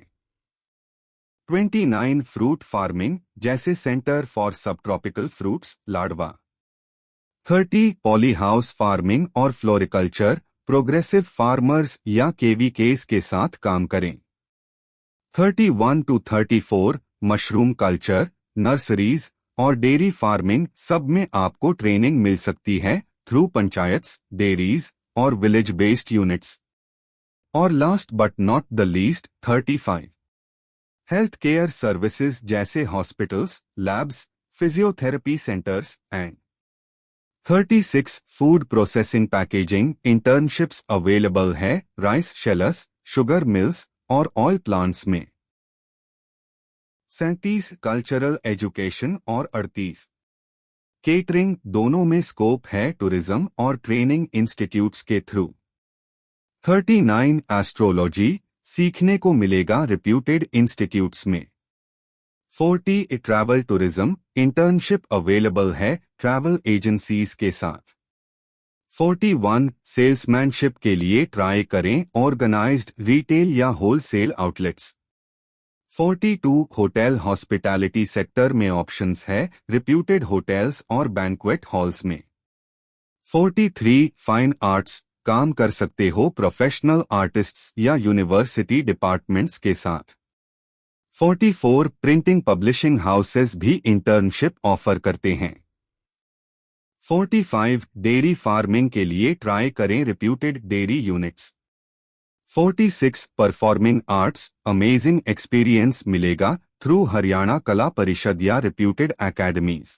Speaker 1: 29 फ्रूट फार्मिंग जैसे सेंटर फॉर सब tropical fruits Ladwa. 30 poly house farming और फ्लोरिकल्चर प्रोग्रेसिव फार्मर्स या केवीकेस के साथ काम करें। 31 to 34 मशरूम कल्चर, नर्सरीज और डेयरी फार्मिंग सब में आपको ट्रेनिंग मिल सकती है थ्रू पंचायत्स, डेयरीज और विलेज बेस्ड यूनिट्स। और last but not the least 35 health care services जैसे hospitals, labs, physiotherapy centres and 36 food processing packaging internships available है राइस शेलर्स, शुगर मिल्स और ऑयल प्लांट्स में। 37 कल्चरल एजुकेशन और 38 catering दोनों में scope है tourism और ट्रेनिंग इंस्टीट्यूट्स के थ्रू। 39 एस्ट्रोलॉजी सीखने को मिलेगा रिप्यूटेड इंस्टीट्यूट्स में। 40 ट्रैवल टूरिज्म इंटर्नशिप अवेलेबल है ट्रैवल एजेंसीज के साथ। 41 सेल्समैनशिप के लिए ट्राई करें ऑर्गेनाइज्ड रिटेल या wholesale outlets. 42 hotel hospitality sector में ऑप्शंस है रिप्यूटेड होटल्स और बैंक्वेट हॉल्स में। 43 फाइन आर्ट्स काम कर सकते हो प्रोफेशनल आर्टिस्ट्स या यूनिवर्सिटी डिपार्टमेंट्स के साथ। 44 प्रिंटिंग पब्लिशिंग हाउसेस भी इंटर्नशिप ऑफर करते हैं। 45 डेयरी फार्मिंग के लिए ट्राई करें reputed dairy units. 46 performing arts amazing experience मिलेगा थ्रू हरियाणा कला परिषद या रिप्यूटेड एकेडमीज।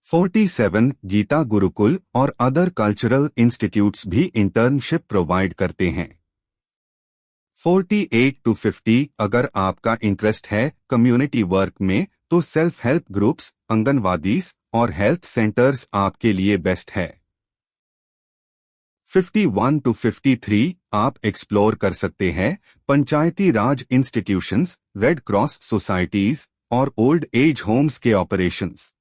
Speaker 1: 47 गीता गुरुकुल और अदर कल्चरल इंस्टीट्यूट्स भी इंटर्नशिप प्रोवाइड करते हैं। 48 to 50 अगर आपका इंटरेस्ट है कम्युनिटी वर्क में, तो सेल्फ हेल्प ग्रुप्स, आंगनवाड़ीज और हेल्थ सेंटर्स आपके लिए बेस्ट है। 51 to 53 आप एक्सप्लोर कर सकते हैं Panchayati Raj institutions, red cross societies और ओल्ड एज होम्स के ऑपरेशंस।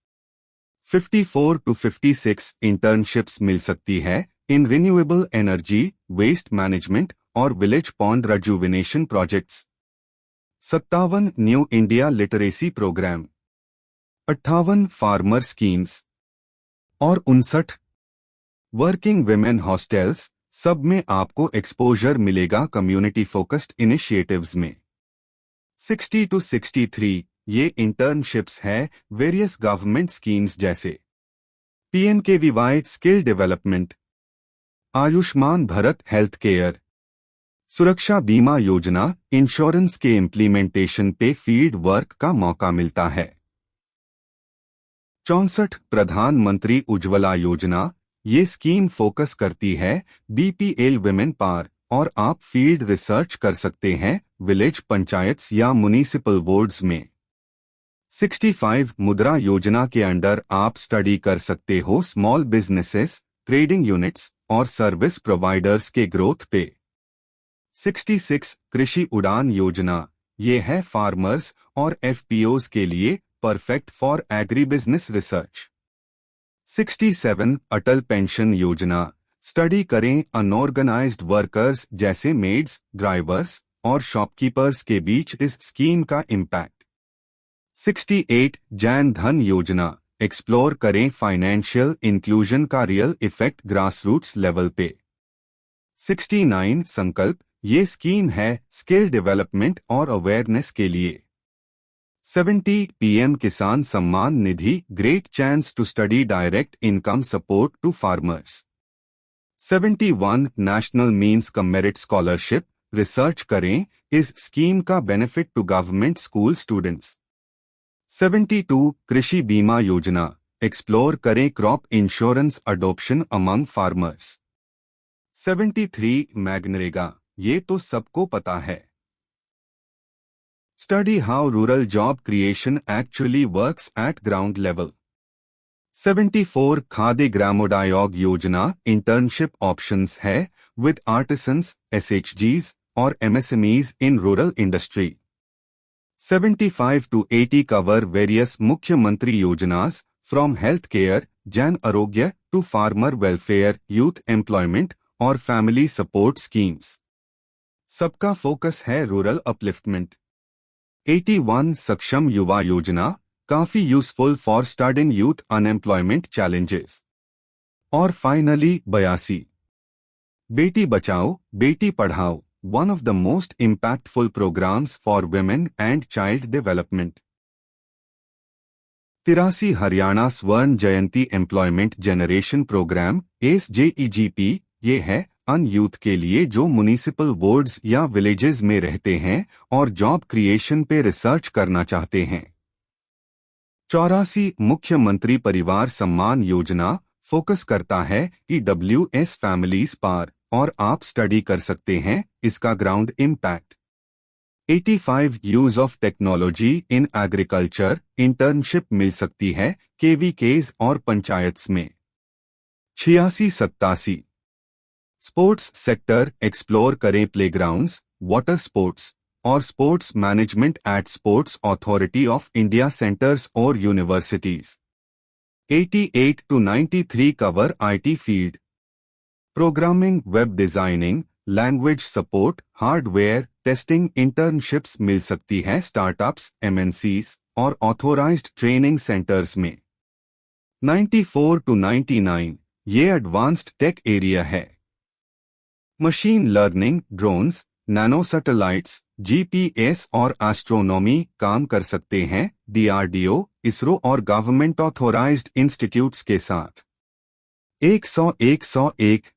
Speaker 1: 54 to 56 इंटर्नशिप्स मिल सकती है in renewable energy, waste management और village pond rejuvenation projects. 57 New India literacy programme, 58 farmer schemes और 59 वर्किंग विमेन हॉस्टल्स। सब में आपको एक्सपोजर मिलेगा कम्युनिटी फोकस्ड इनिशिएटिव्स में। 60 to 63 ये इंटर्नशिप्स है वेरियस गवर्नमेंट स्कीम्स जैसे PMKVY skill development, Ayushman Bharat health care, सुरक्षा बीमा योजना, इंश्योरेंस के इम्प्लीमेंटेशन पे फील्ड वर्क का मौका मिलता है। 64 प्रधानमंत्री उज्ज्वला योजना, ये स्कीम फोकस करती है BPL विमेन पावर और आप फील्ड रिसर्च कर सकते हैं विलेज पंचायत्स या म्युनिसिपल बोर्ड्स में। 65 मुद्रा योजना के अंडर आप स्टडी कर सकते हो स्मॉल बिजनेसेस, ट्रेडिंग यूनिट्स और सर्विस प्रोवाइडर्स के ग्रोथ पे। 66 कृषि उड़ान योजना, ये है फार्मर्स और FPOs के लिए perfect for agri business research. 67 Atal pension योजना, स्टडी करें अनऑर्गेनाइज्ड वर्कर्स जैसे मेड्स, ड्राइवर्स और शॉपकीपर्स के बीच इस स्कीम का इम्पैक्ट। 68 जन धन योजना, एक्सप्लोर करें फाइनेंशियल इंक्लूजन का रियल इफेक्ट ग्रासरूट्स लेवल पे। 69 संकल्प, ये स्कीम है स्किल डेवलपमेंट और अवेयरनेस के लिए। 70 PM Kisan Samman Nidhi, great chance to study direct income support to farmers. 71 national means cum merit scholarship, research करें इस स्कीम का benefit to government school students. 72 Krishi Bima Yojana, explore करें crop insurance adoption among farmers. 73 MGNREGA, ये तो सबको पता है। Study how rural job creation actually works at ground level. 74 Khadi Gramodyog Yojana, internship options है विद आर्टिसंस, SHGs और MSMEs in rural industry. 75 to 80 cover various मुख्यमंत्री योजनास from health care, Jan Arogya to farmer welfare, youth employment और फैमिली सपोर्ट स्कीम्स। सबका focus है rural upliftment. 81 Saksham Yuva Yojana, काफी useful for starting youth unemployment challenges. और finally 82 Beti Bachao Beti Padhao, one of the most impactful programs for women and child development। 83 Haryana स्वर्ण जयंती employment generation programme SJEGP, ये है अन youth के लिए जो म्युनिसिपल बोर्ड्स या विलेजेस में रहते हैं और जॉब क्रिएशन पे रिसर्च करना चाहते हैं। 84 मुख्यमंत्री परिवार सम्मान योजना, फोकस करता है कि WS फैमिलीज पार और आप स्टडी कर सकते हैं इसका ground impact. 85 use of technology in agriculture, internship मिल सकती है KVKs और पंचायत्स में। 86-87 स्पोर्ट्स सेक्टर, एक्सप्लोर करें प्लेग्राउंड्स, वाटर स्पोर्ट्स और sports management at Sports Authority of India centres और universities. 88 to 93 cover IT field, programming, web designing, language support, hardware testing internships मिल सकती है स्टार्टअप्स, MNCs और ऑथोराइज्ड ट्रेनिंग सेंटर्स में। 94 to 99 ये advanced tech area है। Machine learning, drones, nano satellites, GPS और astronomy काम कर सकते हैं DRDO, ISRO और गवर्नमेंट ऑथोराइज्ड इंस्टीट्यूट्स के साथ। 101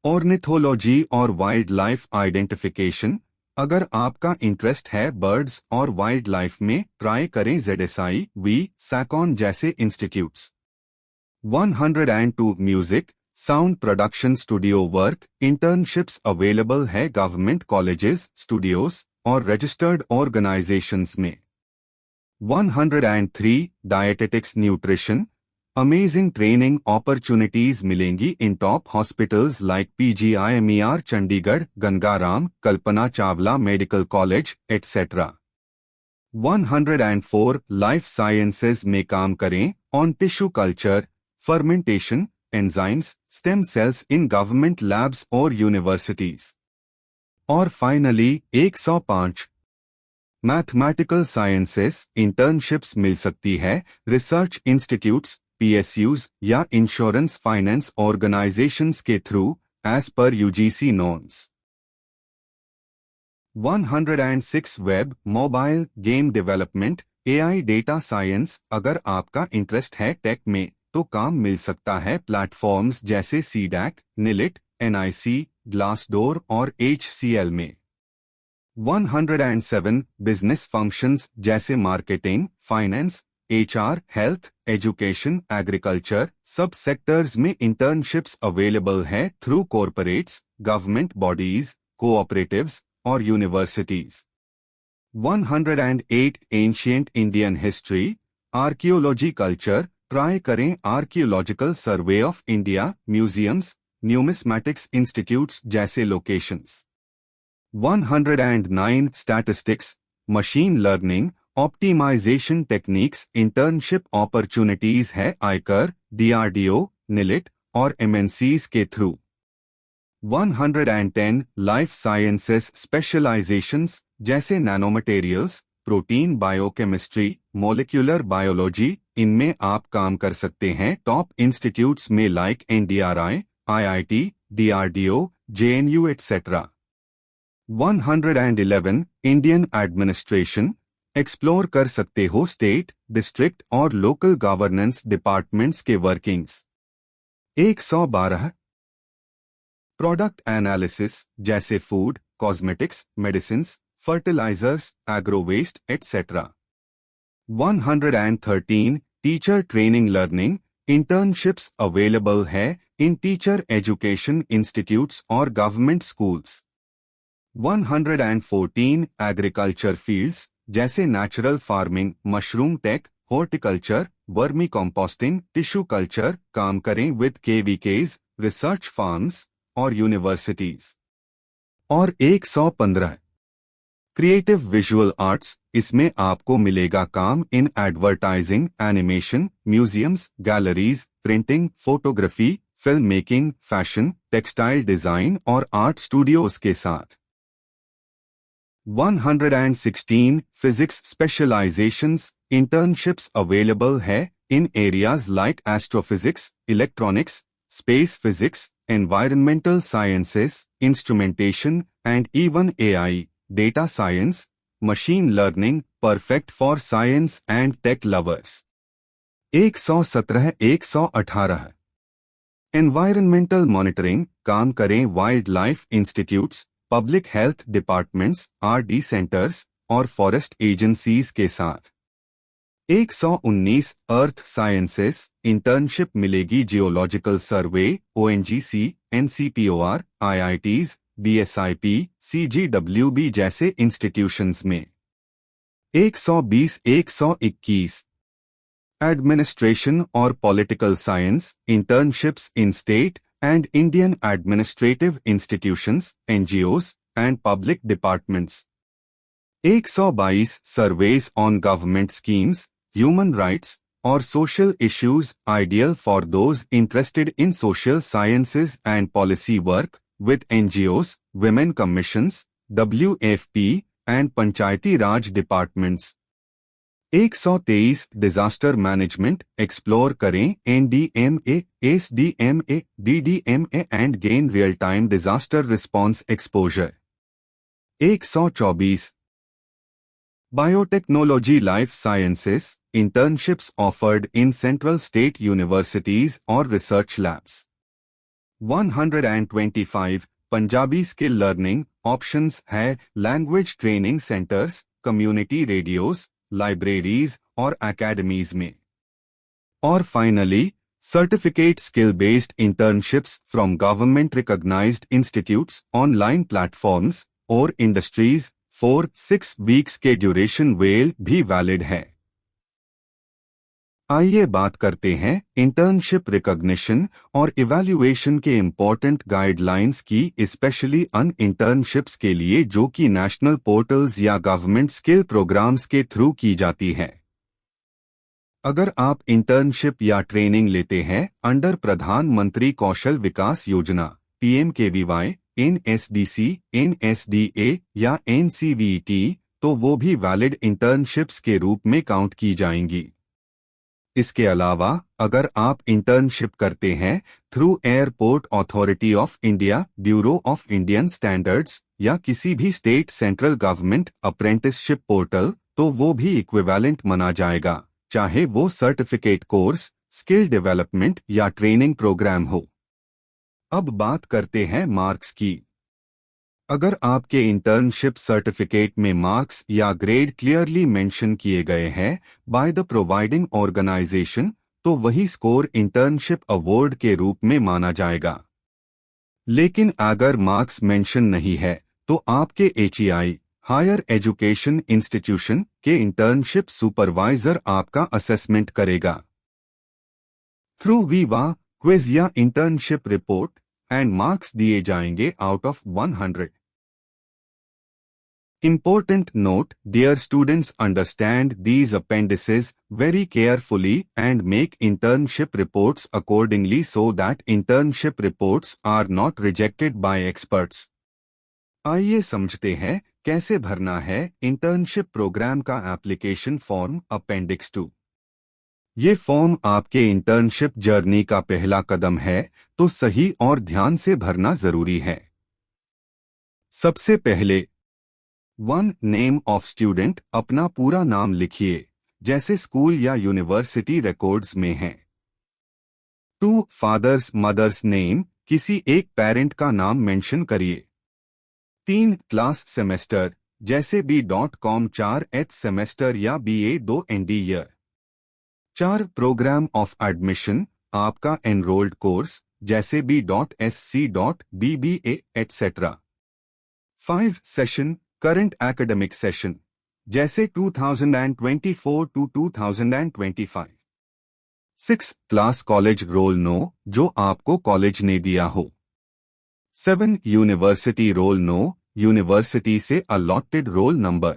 Speaker 1: ऑर्निथोलॉजी और वाइल्ड लाइफ आइडेंटिफिकेशन, अगर आपका इंटरेस्ट है बर्ड्स और वाइल्ड लाइफ में, ट्राई करें ZSI, SACON जैसे institutes. 102 music, sound production studio work, internships available है गवर्नमेंट कॉलेजेस, स्टूडियोज और रजिस्टर्ड ऑर्गेनाइजेशंस में। 103 dietetics nutrition, amazing training opportunities मिलेंगी in top hospitals like PGIMER Chandigarh, Gangaram, Kalpana Chawla medical college etcetera. 104 life sciences में काम करें on tissue culture, fermentation, enzymes, stem cells in government labs और universities. और finally 105 mathematical sciences internships मिल सकती है रिसर्च इंस्टीट्यूट्स, PSUs या इंश्योरेंस फाइनेंस ऑर्गेनाइजेशंस के थ्रू एज पर UGC norms. 106 web, mobile, game development, AI, data science. अगर आपका इंटरेस्ट है टेक में तो काम मिल सकता है प्लेटफॉर्म्स जैसे CDAC, NILIT, NIC, ग्लासडोर और HCL में। 107 बिजनेस फंक्शंस जैसे marketing, finance, HR, health, education, agriculture सब सेक्टर्स में इंटर्नशिप्स अवेलेबल है through corporates, government bodies, cooperatives और universities. 108 ancient Indian history, archaeology culture. Try करें archaeological survey of India, museums, numismatics institutes जैसे locations. 109 statistics, machine learning, optimisation techniques internship opportunities है आयकर, DRDO, NILIT और MNCs के through. 110 life sciences specialisations जैसे nano materials, protein biochemistry, molecular biology. इनमें आप काम कर सकते हैं टॉप इंस्टीट्यूट्स में like NDRI, IIT, DRDO, JNU etcetera. 111 Indian administration, explore कर सकते हो स्टेट, डिस्ट्रिक्ट और लोकल गवर्नेंस डिपार्टमेंट्स के वर्किंग्स। 112 प्रोडक्ट एनालिसिस जैसे food, cosmetics, medicines, fertilisers, agro waste etcetera. 113 teacher training learning, internships available है in teacher education institutes और government schools. 114 agriculture fields जैसे natural farming, mushroom tech, horticulture, vermi composting, tissue culture. काम करें with KVKs, research farms और universities. और 115 creative visual arts, इसमें आपको मिलेगा काम in advertising, animation, museums, galleries, printing, photography, film making, fashion, textile design और आर्ट स्टूडियोज के साथ। 116 फिजिक्स स्पेशलाइजेशंस, इंटर्नशिप्स अवेलेबल है in areas like astrophysics, electronics, space physics, environmental sciences, instrumentation and even AI, data science, machine learning, perfect for science and tech lovers। 117 118 environmental monitoring, काम करें wild life institutes, public health departments, RD centres और forest agencies के साथ। 119 earth sciences, internship मिलेगी geological survey, ONGC, NCPOR, IITs, BSIP, CGWB जैसे institutions में। 120 121 administration और political science, internships in state and Indian administrative institutions, NGOs and public departments. 122 surveys on government schemes, human rights और social issues, ideal for those interested in social sciences and policy work with NGOs, women commissions, WFP and Panchayati Raj departments. 123 disaster management, explore करें NDMA, SDMA, DDMA and gain real time disaster response exposure. 124 biotechnology life sciences, internships offered in central state universities और research labs. 125 Punjabi skill learning options है language training centres, community radios, libraries और academies में। और finally certificate skill based internships from government recognised institutes, online platforms और industries 4-6 weeks के duration well भी valid है। आइए बात करते हैं इंटर्नशिप रिकॉग्निशन और इवैल्यूएशन के इम्पोर्टेंट गाइडलाइंस की, स्पेशली अन इंटर्नशिप्स के लिए जो कि नेशनल पोर्टल्स या गवर्नमेंट स्किल प्रोग्राम्स के थ्रू की जाती है। अगर आप इंटर्नशिप या ट्रेनिंग लेते हैं अंडर प्रधानमंत्री कौशल विकास योजना PMKVY, NSDC, NSDA या NCVT, तो वो भी वैलिड इंटर्नशिप्स के रूप में काउंट की जाएंगी। इसके अलावा अगर आप इंटर्नशिप करते हैं through airport authority of India, bureau of Indian standards या किसी भी state central government apprenticeship portal, तो वो भी इक्विवेलेंट माना जाएगा, चाहे वो सर्टिफिकेट कोर्स, स्किल डेवलपमेंट या ट्रेनिंग प्रोग्राम हो। अब बात करते हैं मार्क्स की। अगर आपके इंटर्नशिप सर्टिफिकेट में मार्क्स या ग्रेड क्लियरली मेंशन किए गए हैं बाय द प्रोवाइडिंग ऑर्गेनाइजेशन, तो वही स्कोर इंटर्नशिप अवार्ड के रूप में माना जाएगा। लेकिन अगर मार्क्स मेंशन नहीं है तो आपके HEI, हायर एजुकेशन इंस्टीट्यूशन के इंटर्नशिप सुपरवाइजर आपका असेसमेंट करेगा थ्रू वीवा, क्विज या इंटर्नशिप रिपोर्ट, एंड मार्क्स दिए जाएंगे out of 100। Important note, dear students, understand these appendices very carefully and make internship reports accordingly so that internship reports are not rejected by experts. आइए समझते हैं कैसे भरना है internship programme का application form appendix 2। ये फॉर्म आपके internship journey का पहला कदम है, तो सही और ध्यान से भरना जरूरी है। सबसे पहले 1. नेम ऑफ स्टूडेंट, अपना पूरा नाम लिखिए जैसे स्कूल या यूनिवर्सिटी रिकॉर्ड्स में है। 2. फादर्स मदर्स नेम, किसी एक पेरेंट का नाम मेंशन करिए। 3. क्लास सेमेस्टर, जैसे B.com 4th सेमेस्टर या BA 2 ND year. 4. Programme of admission, आपका एनरोल्ड कोर्स जैसे B.SC, BBA etcetera. 5. Session, current academic session जैसे 2024 to 2025। 6. Class college roll no, जो आपको कॉलेज ने दिया हो। 7. यूनिवर्सिटी रोल नो, यूनिवर्सिटी से allotted roll number.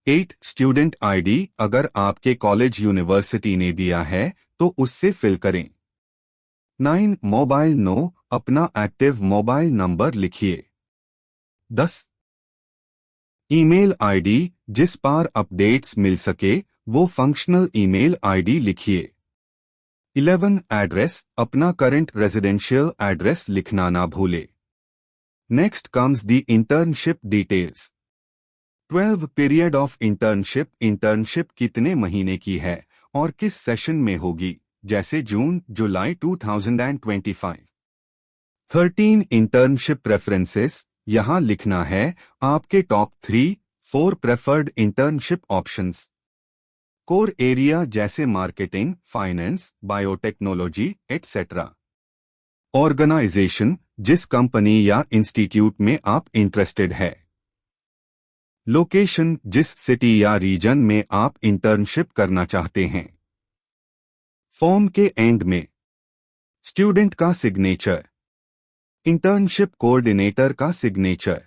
Speaker 1: 8. Student ID, अगर आपके कॉलेज यूनिवर्सिटी ने दिया है तो उससे फिल करें। 9. मोबाइल नो, अपना एक्टिव मोबाइल नंबर लिखिए। 10. ईमेल आईडी, जिस पर अपडेट्स मिल सके वो फंक्शनल ईमेल आईडी लिखिए। 11. एड्रेस, अपना करंट रेजिडेंशियल एड्रेस लिखना ना भूले। Next comes the internship details. 12. Period of internship, internship कितने महीने की है और किस सेशन में होगी, जैसे जून जुलाई 2025। 13. इंटर्नशिप प्रेफरेंसेस, यहां लिखना है आपके top 3-4 preferred internship options. Core area जैसे marketing, finance, biotechnology etcetera. Organisation, जिस कंपनी या इंस्टीट्यूट में आप इंटरेस्टेड है। लोकेशन, जिस सिटी या रीजन में आप इंटर्नशिप करना चाहते हैं। फॉर्म के एंड में स्टूडेंट का सिग्नेचर, इंटर्नशिप कोऑर्डिनेटर का सिग्नेचर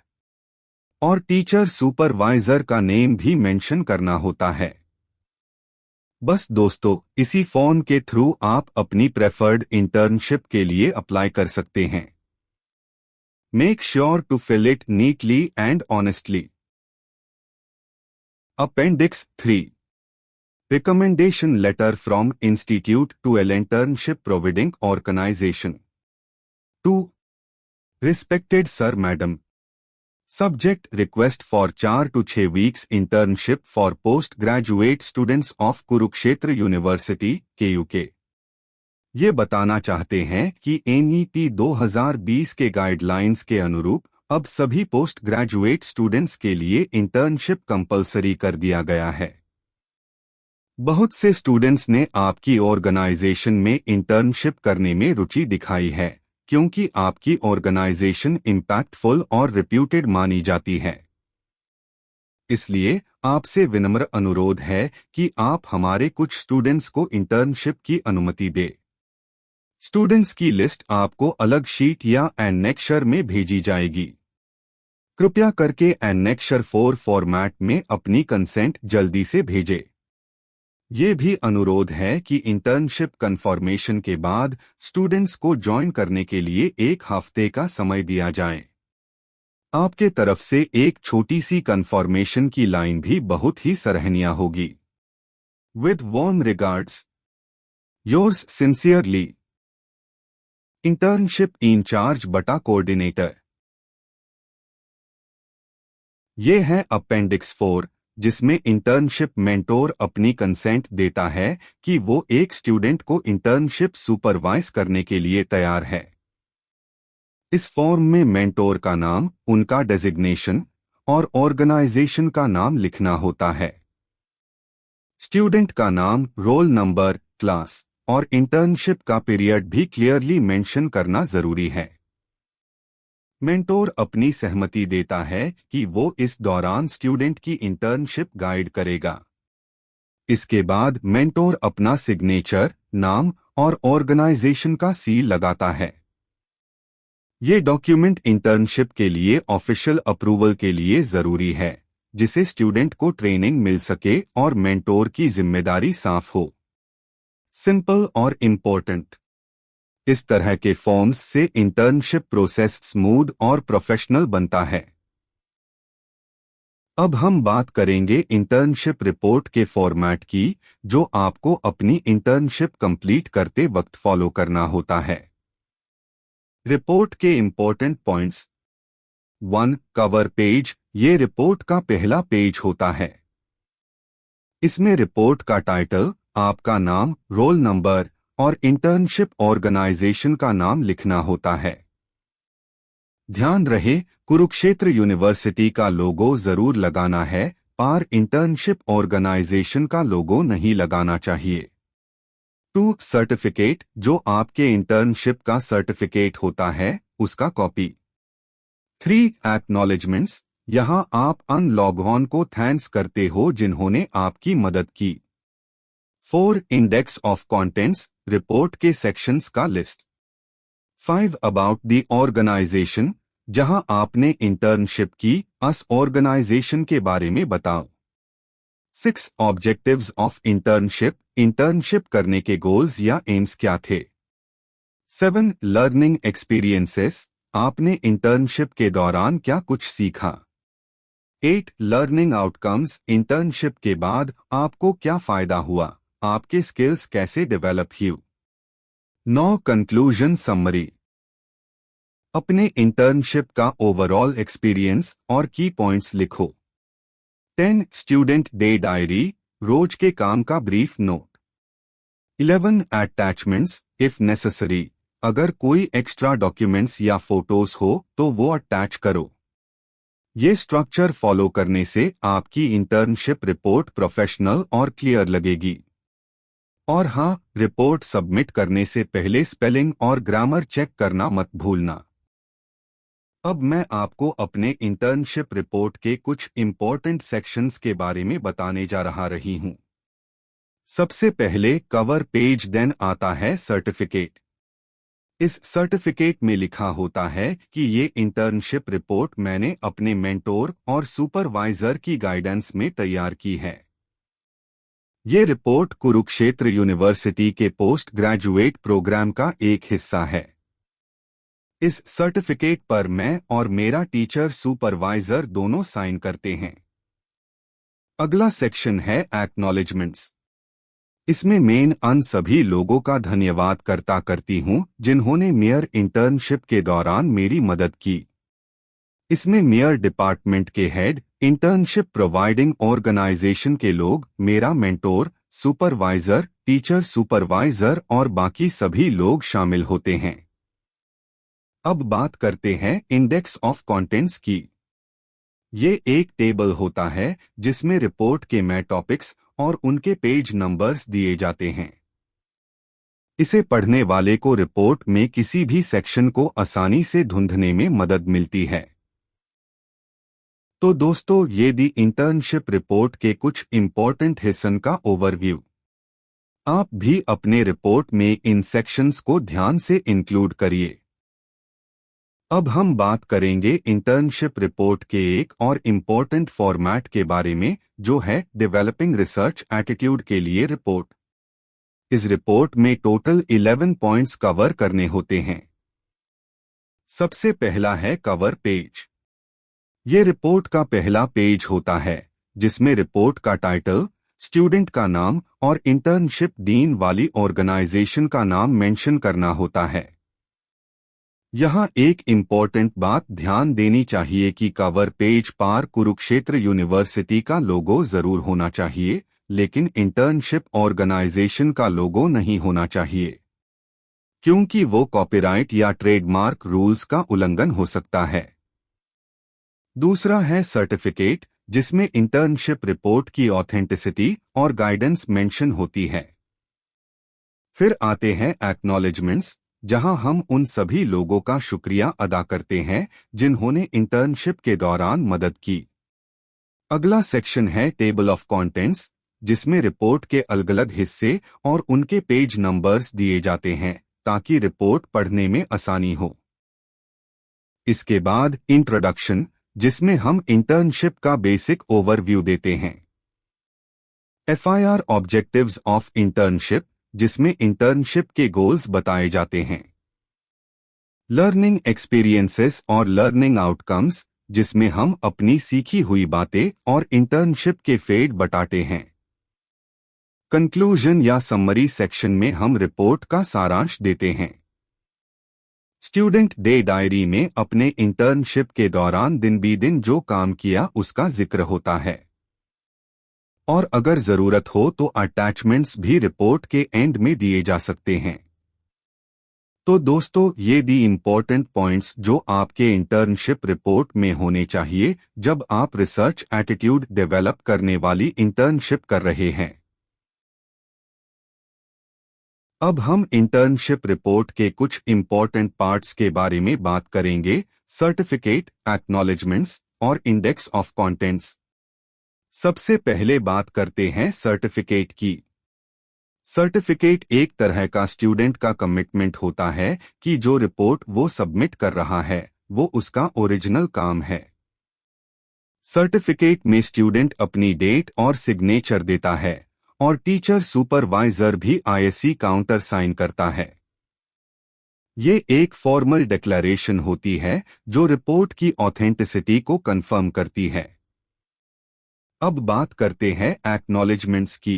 Speaker 1: और टीचर सुपरवाइजर का नेम भी मेंशन करना होता है। बस दोस्तों, इसी फॉर्म के थ्रू आप अपनी प्रेफर्ड इंटर्नशिप के लिए अप्लाई कर सकते हैं। Make sure to fill it neatly and honestly. Appendix 3, recommendation letter from institute to an internship providing organisation. 2. Respected Sir Madam, Subject request for 4 to 6 weeks internship for postgraduate students of Kurukshetra University, KUK। ये बताना चाहते हैं कि NEP 2020 के guidelines के अनुरूप अब सभी पोस्ट ग्रेजुएट स्टूडेंट्स के लिए इंटर्नशिप कंपलसरी कर दिया गया है। बहुत से स्टूडेंट्स ने आपकी ऑर्गेनाइजेशन में इंटर्नशिप करने में रुचि दिखाई है क्योंकि आपकी ऑर्गेनाइजेशन इम्पैक्टफुल और रिप्यूटेड मानी जाती है। इसलिए आपसे विनम्र अनुरोध है कि आप हमारे कुछ स्टूडेंट्स को इंटर्नशिप की अनुमति दें। स्टूडेंट्स की लिस्ट आपको अलग शीट या एनेक्शर में भेजी जाएगी। कृपया करके एनेक्शर 4 फॉर्मेट में अपनी कंसेंट जल्दी से भेजें। ये भी अनुरोध है कि इंटर्नशिप कंफर्मेशन के बाद स्टूडेंट्स को ज्वाइन करने के लिए 1 हफ्ते का समय दिया जाए। आपके तरफ से एक छोटी सी कंफर्मेशन की लाइन भी बहुत ही सराहनीय होगी। With warm regards, yours sincerely, internship incharge बटा कोऑर्डिनेटर। ये है अपेंडिक्स 4, जिसमें इंटर्नशिप मेंटोर अपनी कंसेंट देता है कि वो एक स्टूडेंट को इंटर्नशिप सुपरवाइज करने के लिए तैयार है। इस फॉर्म में मेंटोर का नाम, उनका डेजिग्नेशन और ऑर्गेनाइजेशन का नाम लिखना होता है। स्टूडेंट का नाम, रोल नंबर, क्लास और इंटर्नशिप का पीरियड भी क्लियरली मेंशन करना जरूरी है। मेंटोर अपनी सहमति देता है कि वो इस दौरान स्टूडेंट की इंटर्नशिप गाइड करेगा। इसके बाद मेंटोर अपना सिग्नेचर, नाम और ऑर्गेनाइजेशन का सील लगाता है। ये डॉक्यूमेंट इंटर्नशिप के ऑफिशियल अप्रूवल के लिए जरूरी है, जिसे स्टूडेंट को ट्रेनिंग मिल सके और मेंटोर की जिम्मेदारी साफ हो। सिंपल और इम्पोर्टेंट, इस तरह के फॉर्म्स से इंटर्नशिप प्रोसेस स्मूथ और प्रोफेशनल बनता है। अब हम बात करेंगे इंटर्नशिप रिपोर्ट के फॉर्मेट की, जो आपको अपनी इंटर्नशिप कंप्लीट करते वक्त फॉलो करना होता है। रिपोर्ट के इंपॉर्टेंट पॉइंट्स। 1. Cover page. ये रिपोर्ट का पहला पेज होता है। इसमें रिपोर्ट का टाइटल, आपका नाम, रोल नंबर और इंटर्नशिप ऑर्गेनाइजेशन का नाम लिखना होता है। ध्यान रहे, कुरुक्षेत्र यूनिवर्सिटी का लोगो जरूर लगाना है, पर इंटर्नशिप ऑर्गेनाइजेशन का लोगो नहीं लगाना चाहिए। 2. सर्टिफिकेट। जो आपके इंटर्नशिप का सर्टिफिकेट होता है, उसका कॉपी। 3. एक्नॉलेजमेंट्स। यहां आप अन लॉगऑन को थैंक्स करते हो जिन्होंने आपकी मदद की। 4. Index of contents. रिपोर्ट के सेक्शंस का लिस्ट। 5. About the organisation. जहां आपने इंटर्नशिप की, अस ऑर्गेनाइजेशन के बारे में बताओ। 6. Objectives of internship. इंटर्नशिप करने के गोल्स या एम्स क्या थे। 7. Learning experiences. आपने इंटर्नशिप के दौरान क्या कुछ सीखा। 8. Learning outcomes. इंटर्नशिप के बाद आपको क्या फायदा हुआ, आपके स्किल्स कैसे डेवलप हुए। 9. Conclusion summary. अपने इंटर्नशिप का ओवरऑल एक्सपीरियंस और की पॉइंट्स लिखो। 10. Student day diary. रोज के काम का brief note. 11. Attachments if necessary. अगर कोई एक्स्ट्रा डॉक्यूमेंट्स या फोटोज हो तो वो अटैच करो। ये स्ट्रक्चर फॉलो करने से आपकी इंटर्नशिप रिपोर्ट प्रोफेशनल और क्लियर लगेगी। और हाँ, रिपोर्ट सबमिट करने से पहले स्पेलिंग और ग्रामर चेक करना मत भूलना। अब मैं आपको अपने इंटर्नशिप रिपोर्ट के कुछ इम्पोर्टेंट सेक्शंस के बारे में बताने जा रही हूं। सबसे पहले कवर पेज, देन आता है सर्टिफिकेट। इस सर्टिफिकेट में लिखा होता है कि ये इंटर्नशिप रिपोर्ट मैंने अपने मेंटोर और सुपरवाइजर की गाइडेंस में तैयार की है। ये रिपोर्ट कुरुक्षेत्र यूनिवर्सिटी के पोस्ट ग्रेजुएट प्रोग्राम का एक हिस्सा है। इस सर्टिफिकेट पर मैं और मेरा टीचर सुपरवाइजर दोनों साइन करते हैं। अगला सेक्शन है एक्नॉलेजमेंट्स। इसमें मेन अन सभी लोगों का धन्यवाद करती हूं जिन्होंने मेयर इंटर्नशिप के दौरान मेरी मदद की। इसमें मेयर डिपार्टमेंट के हेड, इंटर्नशिप प्रोवाइडिंग ऑर्गेनाइजेशन के लोग, मेरा मेंटोर, सुपरवाइजर, टीचर सुपरवाइजर और बाकी सभी लोग शामिल होते हैं। अब बात करते हैं इंडेक्स ऑफ कंटेंट्स की। ये एक टेबल होता है जिसमें रिपोर्ट के मेन टॉपिक्स और उनके पेज नंबर्स दिए जाते हैं। इसे पढ़ने वाले को रिपोर्ट में किसी भी सेक्शन को आसानी से ढूंढने में मदद मिलती है। तो दोस्तों ये दी इंटर्नशिप रिपोर्ट के कुछ इम्पोर्टेंट हिस्सन का ओवरव्यू। आप भी अपने रिपोर्ट में इन सेक्शंस को ध्यान से इंक्लूड करिए। अब हम बात करेंगे इंटर्नशिप रिपोर्ट के एक और इम्पोर्टेंट फॉर्मेट के बारे में, जो है डेवलपिंग रिसर्च एटीट्यूड के लिए रिपोर्ट। इस रिपोर्ट में टोटल 11 पॉइंट्स कवर करने होते हैं। सबसे पहला है कवर पेज। ये रिपोर्ट का पहला पेज होता है, जिसमें रिपोर्ट का टाइटल, स्टूडेंट का नाम और इंटर्नशिप डीन वाली ऑर्गेनाइजेशन का नाम मेंशन करना होता है। यहाँ एक इम्पॉर्टेंट बात ध्यान देनी चाहिए कि कवर पेज पर कुरुक्षेत्र यूनिवर्सिटी का लोगो जरूर होना चाहिए, लेकिन इंटर्नशिप ऑर्गेनाइजेशन का लोगो नहीं होना चाहिए, क्योंकि वो कॉपीराइट या ट्रेडमार्क रूल्स का उल्लंघन हो सकता है। दूसरा है सर्टिफिकेट, जिसमें इंटर्नशिप रिपोर्ट की ऑथेंटिसिटी और गाइडेंस मेंशन होती है। फिर आते हैं एक्नॉलेजमेंट्स, जहां हम उन सभी लोगों का शुक्रिया अदा करते हैं जिन्होंने इंटर्नशिप के दौरान मदद की। अगला सेक्शन है टेबल ऑफ कंटेंट्स, जिसमें रिपोर्ट के अलग अलग हिस्से और उनके पेज नंबर्स दिए जाते हैं ताकि रिपोर्ट पढ़ने में आसानी हो। इसके बाद इंट्रोडक्शन, जिसमें हम इंटर्नशिप का बेसिक ओवरव्यू देते हैं। FIR ऑब्जेक्टिव्स ऑफ इंटर्नशिप, जिसमें इंटर्नशिप के गोल्स बताए जाते हैं। लर्निंग एक्सपीरियंसेस और लर्निंग आउटकम्स, जिसमें हम अपनी सीखी हुई बातें और इंटर्नशिप के फेड बताते हैं। कंक्लूजन या समरी सेक्शन में हम रिपोर्ट का सारांश देते हैं। स्टूडेंट डे डायरी में अपने इंटर्नशिप के दौरान दिन बी दिन जो काम किया उसका जिक्र होता है, और अगर जरूरत हो तो अटैचमेंट्स भी रिपोर्ट के एंड में दिए जा सकते हैं। तो दोस्तों ये दी इम्पोर्टेंट पॉइंट्स जो आपके इंटर्नशिप रिपोर्ट में होने चाहिए जब आप रिसर्च एटीट्यूड डेवलप करने वाली इंटर्नशिप कर रहे हैं। अब हम इंटर्नशिप रिपोर्ट के कुछ इम्पोर्टेंट पार्ट्स के बारे में बात करेंगे, सर्टिफिकेट, एक्नॉलेजमेंट्स और इंडेक्स ऑफ कंटेंट्स। सबसे पहले बात करते हैं सर्टिफिकेट की। सर्टिफिकेट एक तरह का स्टूडेंट का कमिटमेंट होता है कि जो रिपोर्ट वो सबमिट कर रहा है वो उसका ओरिजिनल काम है। सर्टिफिकेट में स्टूडेंट अपनी डेट और सिग्नेचर देता है और टीचर सुपरवाइजर भी ISC काउंटर साइन करता है। ये एक फॉर्मल डिक्लेरेशन होती है जो रिपोर्ट की ऑथेंटिसिटी को कंफर्म करती है। अब बात करते हैं एक्नॉलेजमेंट्स की।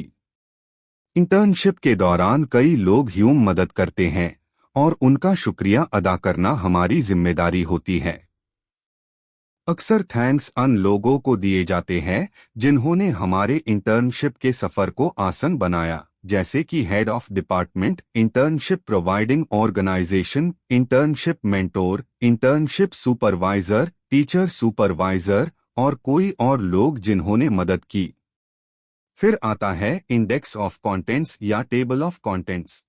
Speaker 1: इंटर्नशिप के दौरान कई लोग यूं मदद करते हैं और उनका शुक्रिया अदा करना हमारी जिम्मेदारी होती है। अक्सर थैंक्स उन लोगों को दिए जाते हैं जिन्होंने हमारे इंटर्नशिप के सफर को आसान बनाया, जैसे कि head of department, internship providing organisation, internship mentor, internship supervisor, teacher supervisor और कोई और लोग जिन्होंने मदद की। फिर आता है इंडेक्स ऑफ कंटेंट्स या टेबल ऑफ कंटेंट्स।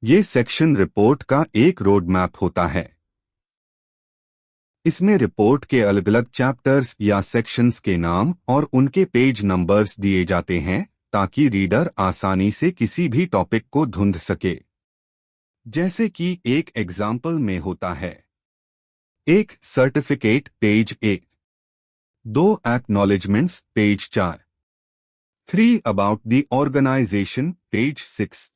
Speaker 1: ये सेक्शन रिपोर्ट का एक रोड मैप होता है। इसमें रिपोर्ट के अलग अलग चैप्टर्स या सेक्शंस के नाम और उनके पेज नंबर्स दिए जाते हैं ताकि रीडर आसानी से किसी भी टॉपिक को ढूंढ सके। जैसे कि एक एग्जाम्पल में होता है, 1 certificate page 1, 2 acknowledgements page 4, 3 about the organisation page 6,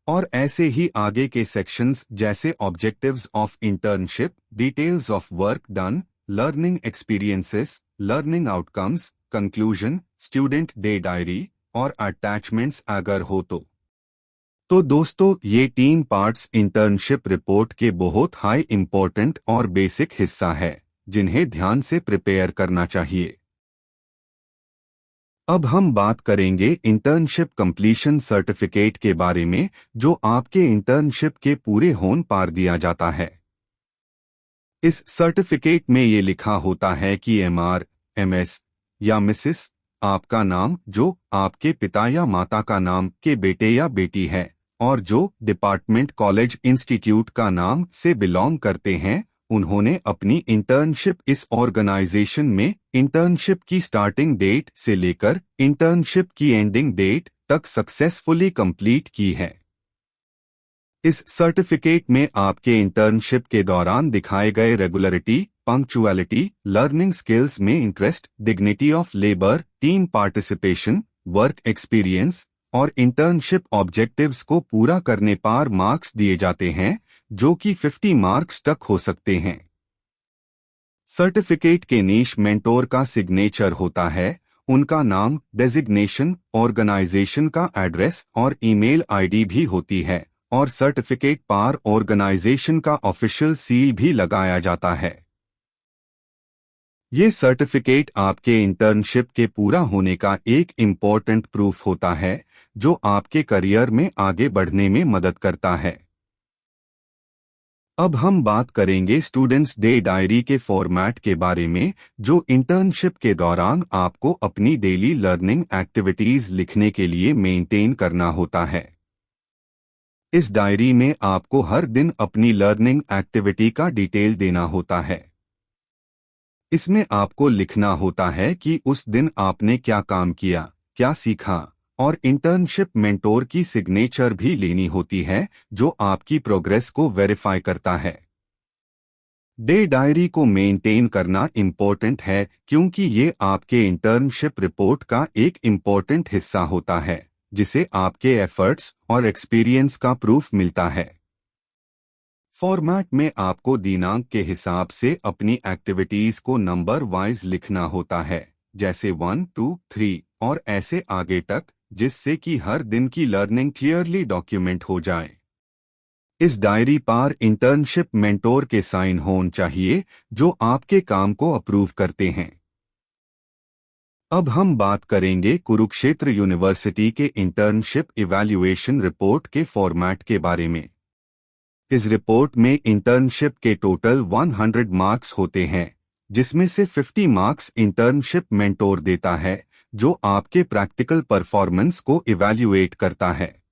Speaker 1: और ऐसे ही आगे के सेक्शंस जैसे objectives of internship, details of work done, learning experiences, learning outcomes, conclusion, student day diary और अटैचमेंट्स अगर हो तो। दोस्तों ये 3 पार्ट्स इंटर्नशिप रिपोर्ट के बहुत हाई इम्पोर्टेंट और बेसिक हिस्सा है जिन्हें ध्यान से प्रिपेयर करना चाहिए। अब हम बात करेंगे इंटर्नशिप कंप्लीशन सर्टिफिकेट के बारे में, जो आपके इंटर्नशिप के पूरे होने पर दिया जाता है। इस सर्टिफिकेट में ये लिखा होता है कि MR, MS या मिसेस आपका नाम जो आपके पिता या माता का नाम के बेटे या बेटी है और जो डिपार्टमेंट, कॉलेज, इंस्टीट्यूट का नाम से बिलोंग करते हैं उन्होंने अपनी इंटर्नशिप इस ऑर्गेनाइजेशन में इंटर्नशिप की स्टार्टिंग डेट से लेकर इंटर्नशिप की एंडिंग डेट तक सक्सेसफुली कंप्लीट की है। इस सर्टिफिकेट में आपके इंटर्नशिप के दौरान दिखाए गए रेगुलरिटी, पंक्चुअलिटी, लर्निंग स्किल्स में interest, dignity of labour, team participation, work experience और इंटर्नशिप ऑब्जेक्टिव्स को पूरा करने पर मार्क्स दिए जाते हैं, जो कि 50 मार्क्स तक हो सकते हैं। सर्टिफिकेट के नीश मेंटोर का सिग्नेचर होता है, उनका नाम, डेजिग्नेशन, ऑर्गेनाइजेशन का एड्रेस और ईमेल आईडी भी होती है और सर्टिफिकेट पर ऑर्गेनाइजेशन का ऑफिशियल सील भी लगाया जाता है। ये सर्टिफिकेट आपके इंटर्नशिप के पूरा होने का एक इम्पोर्टेंट प्रूफ होता है, जो आपके करियर में आगे बढ़ने में मदद करता है। अब हम बात करेंगे स्टूडेंट्स डे डायरी के फॉर्मेट के बारे में, जो इंटर्नशिप के दौरान आपको अपनी डेली लर्निंग एक्टिविटीज लिखने के लिए मेंटेन करना होता है। इस डायरी में आपको हर दिन अपनी लर्निंग एक्टिविटी का डिटेल देना होता है। इसमें आपको लिखना होता है कि उस दिन आपने क्या काम किया, क्या सीखा, और इंटर्नशिप मेंटोर की सिग्नेचर भी लेनी होती है, जो आपकी प्रोग्रेस को वेरीफाई करता है। डे डायरी को मेंटेन करना इम्पोर्टेंट है क्योंकि ये आपके इंटर्नशिप रिपोर्ट का एक इम्पोर्टेंट हिस्सा होता है, जिसे आपके एफर्ट्स और एक्सपीरियंस का प्रूफ मिलता है। फॉर्मेट में आपको दिनांक के हिसाब से अपनी एक्टिविटीज को नंबर वाइज लिखना होता है, जैसे 1, 2, 3 और ऐसे आगे तक, जिससे कि हर दिन की लर्निंग क्लियरली डॉक्यूमेंट हो जाए। इस डायरी पर इंटर्नशिप मेंटोर के साइन होने चाहिए, जो आपके काम को अप्रूव करते हैं। अब हम बात करेंगे कुरुक्षेत्र यूनिवर्सिटी के इंटर्नशिप इवैल्यूएशन रिपोर्ट के फॉर्मेट के बारे में। इस रिपोर्ट में इंटर्नशिप के टोटल 100 मार्क्स होते हैं, जिसमें से 50 मार्क्स इंटर्नशिप मेंटोर देता है, जो आपके प्रैक्टिकल परफॉर्मेंस को इवैल्यूएट करता है।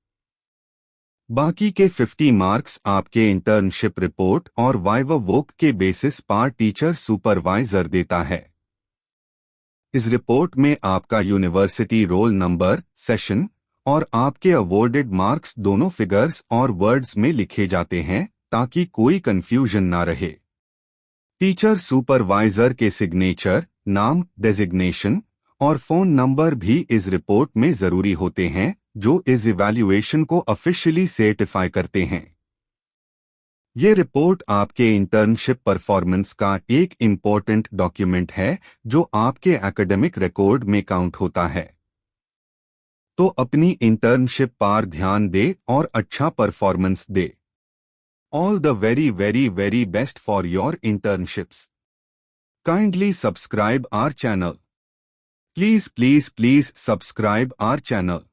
Speaker 1: बाकी के 50 मार्क्स आपके इंटर्नशिप रिपोर्ट और वाइवा वोक के बेसिस पर टीचर सुपरवाइजर देता है। इस रिपोर्ट में आपका यूनिवर्सिटी रोल नंबर, सेशन और आपके अवॉर्डेड मार्क्स दोनों फिगर्स और वर्ड्स में लिखे जाते हैं, ताकि कोई कंफ्यूजन ना रहे। टीचर सुपरवाइजर के सिग्नेचर, नाम, डेजिग्नेशन और फोन नंबर भी इस रिपोर्ट में जरूरी होते हैं, जो इस इवैल्यूएशन को ऑफिशियली सर्टिफाई करते हैं। ये रिपोर्ट आपके इंटर्नशिप परफॉर्मेंस का एक इम्पोर्टेंट डॉक्यूमेंट है, जो आपके एकेडमिक रिकॉर्ड में काउंट होता है। तो अपनी इंटर्नशिप पर ध्यान दे और अच्छा परफॉर्मेंस दे। All the very very very best for your internships. Kindly subscribe our channel. Please, please, please subscribe our channel.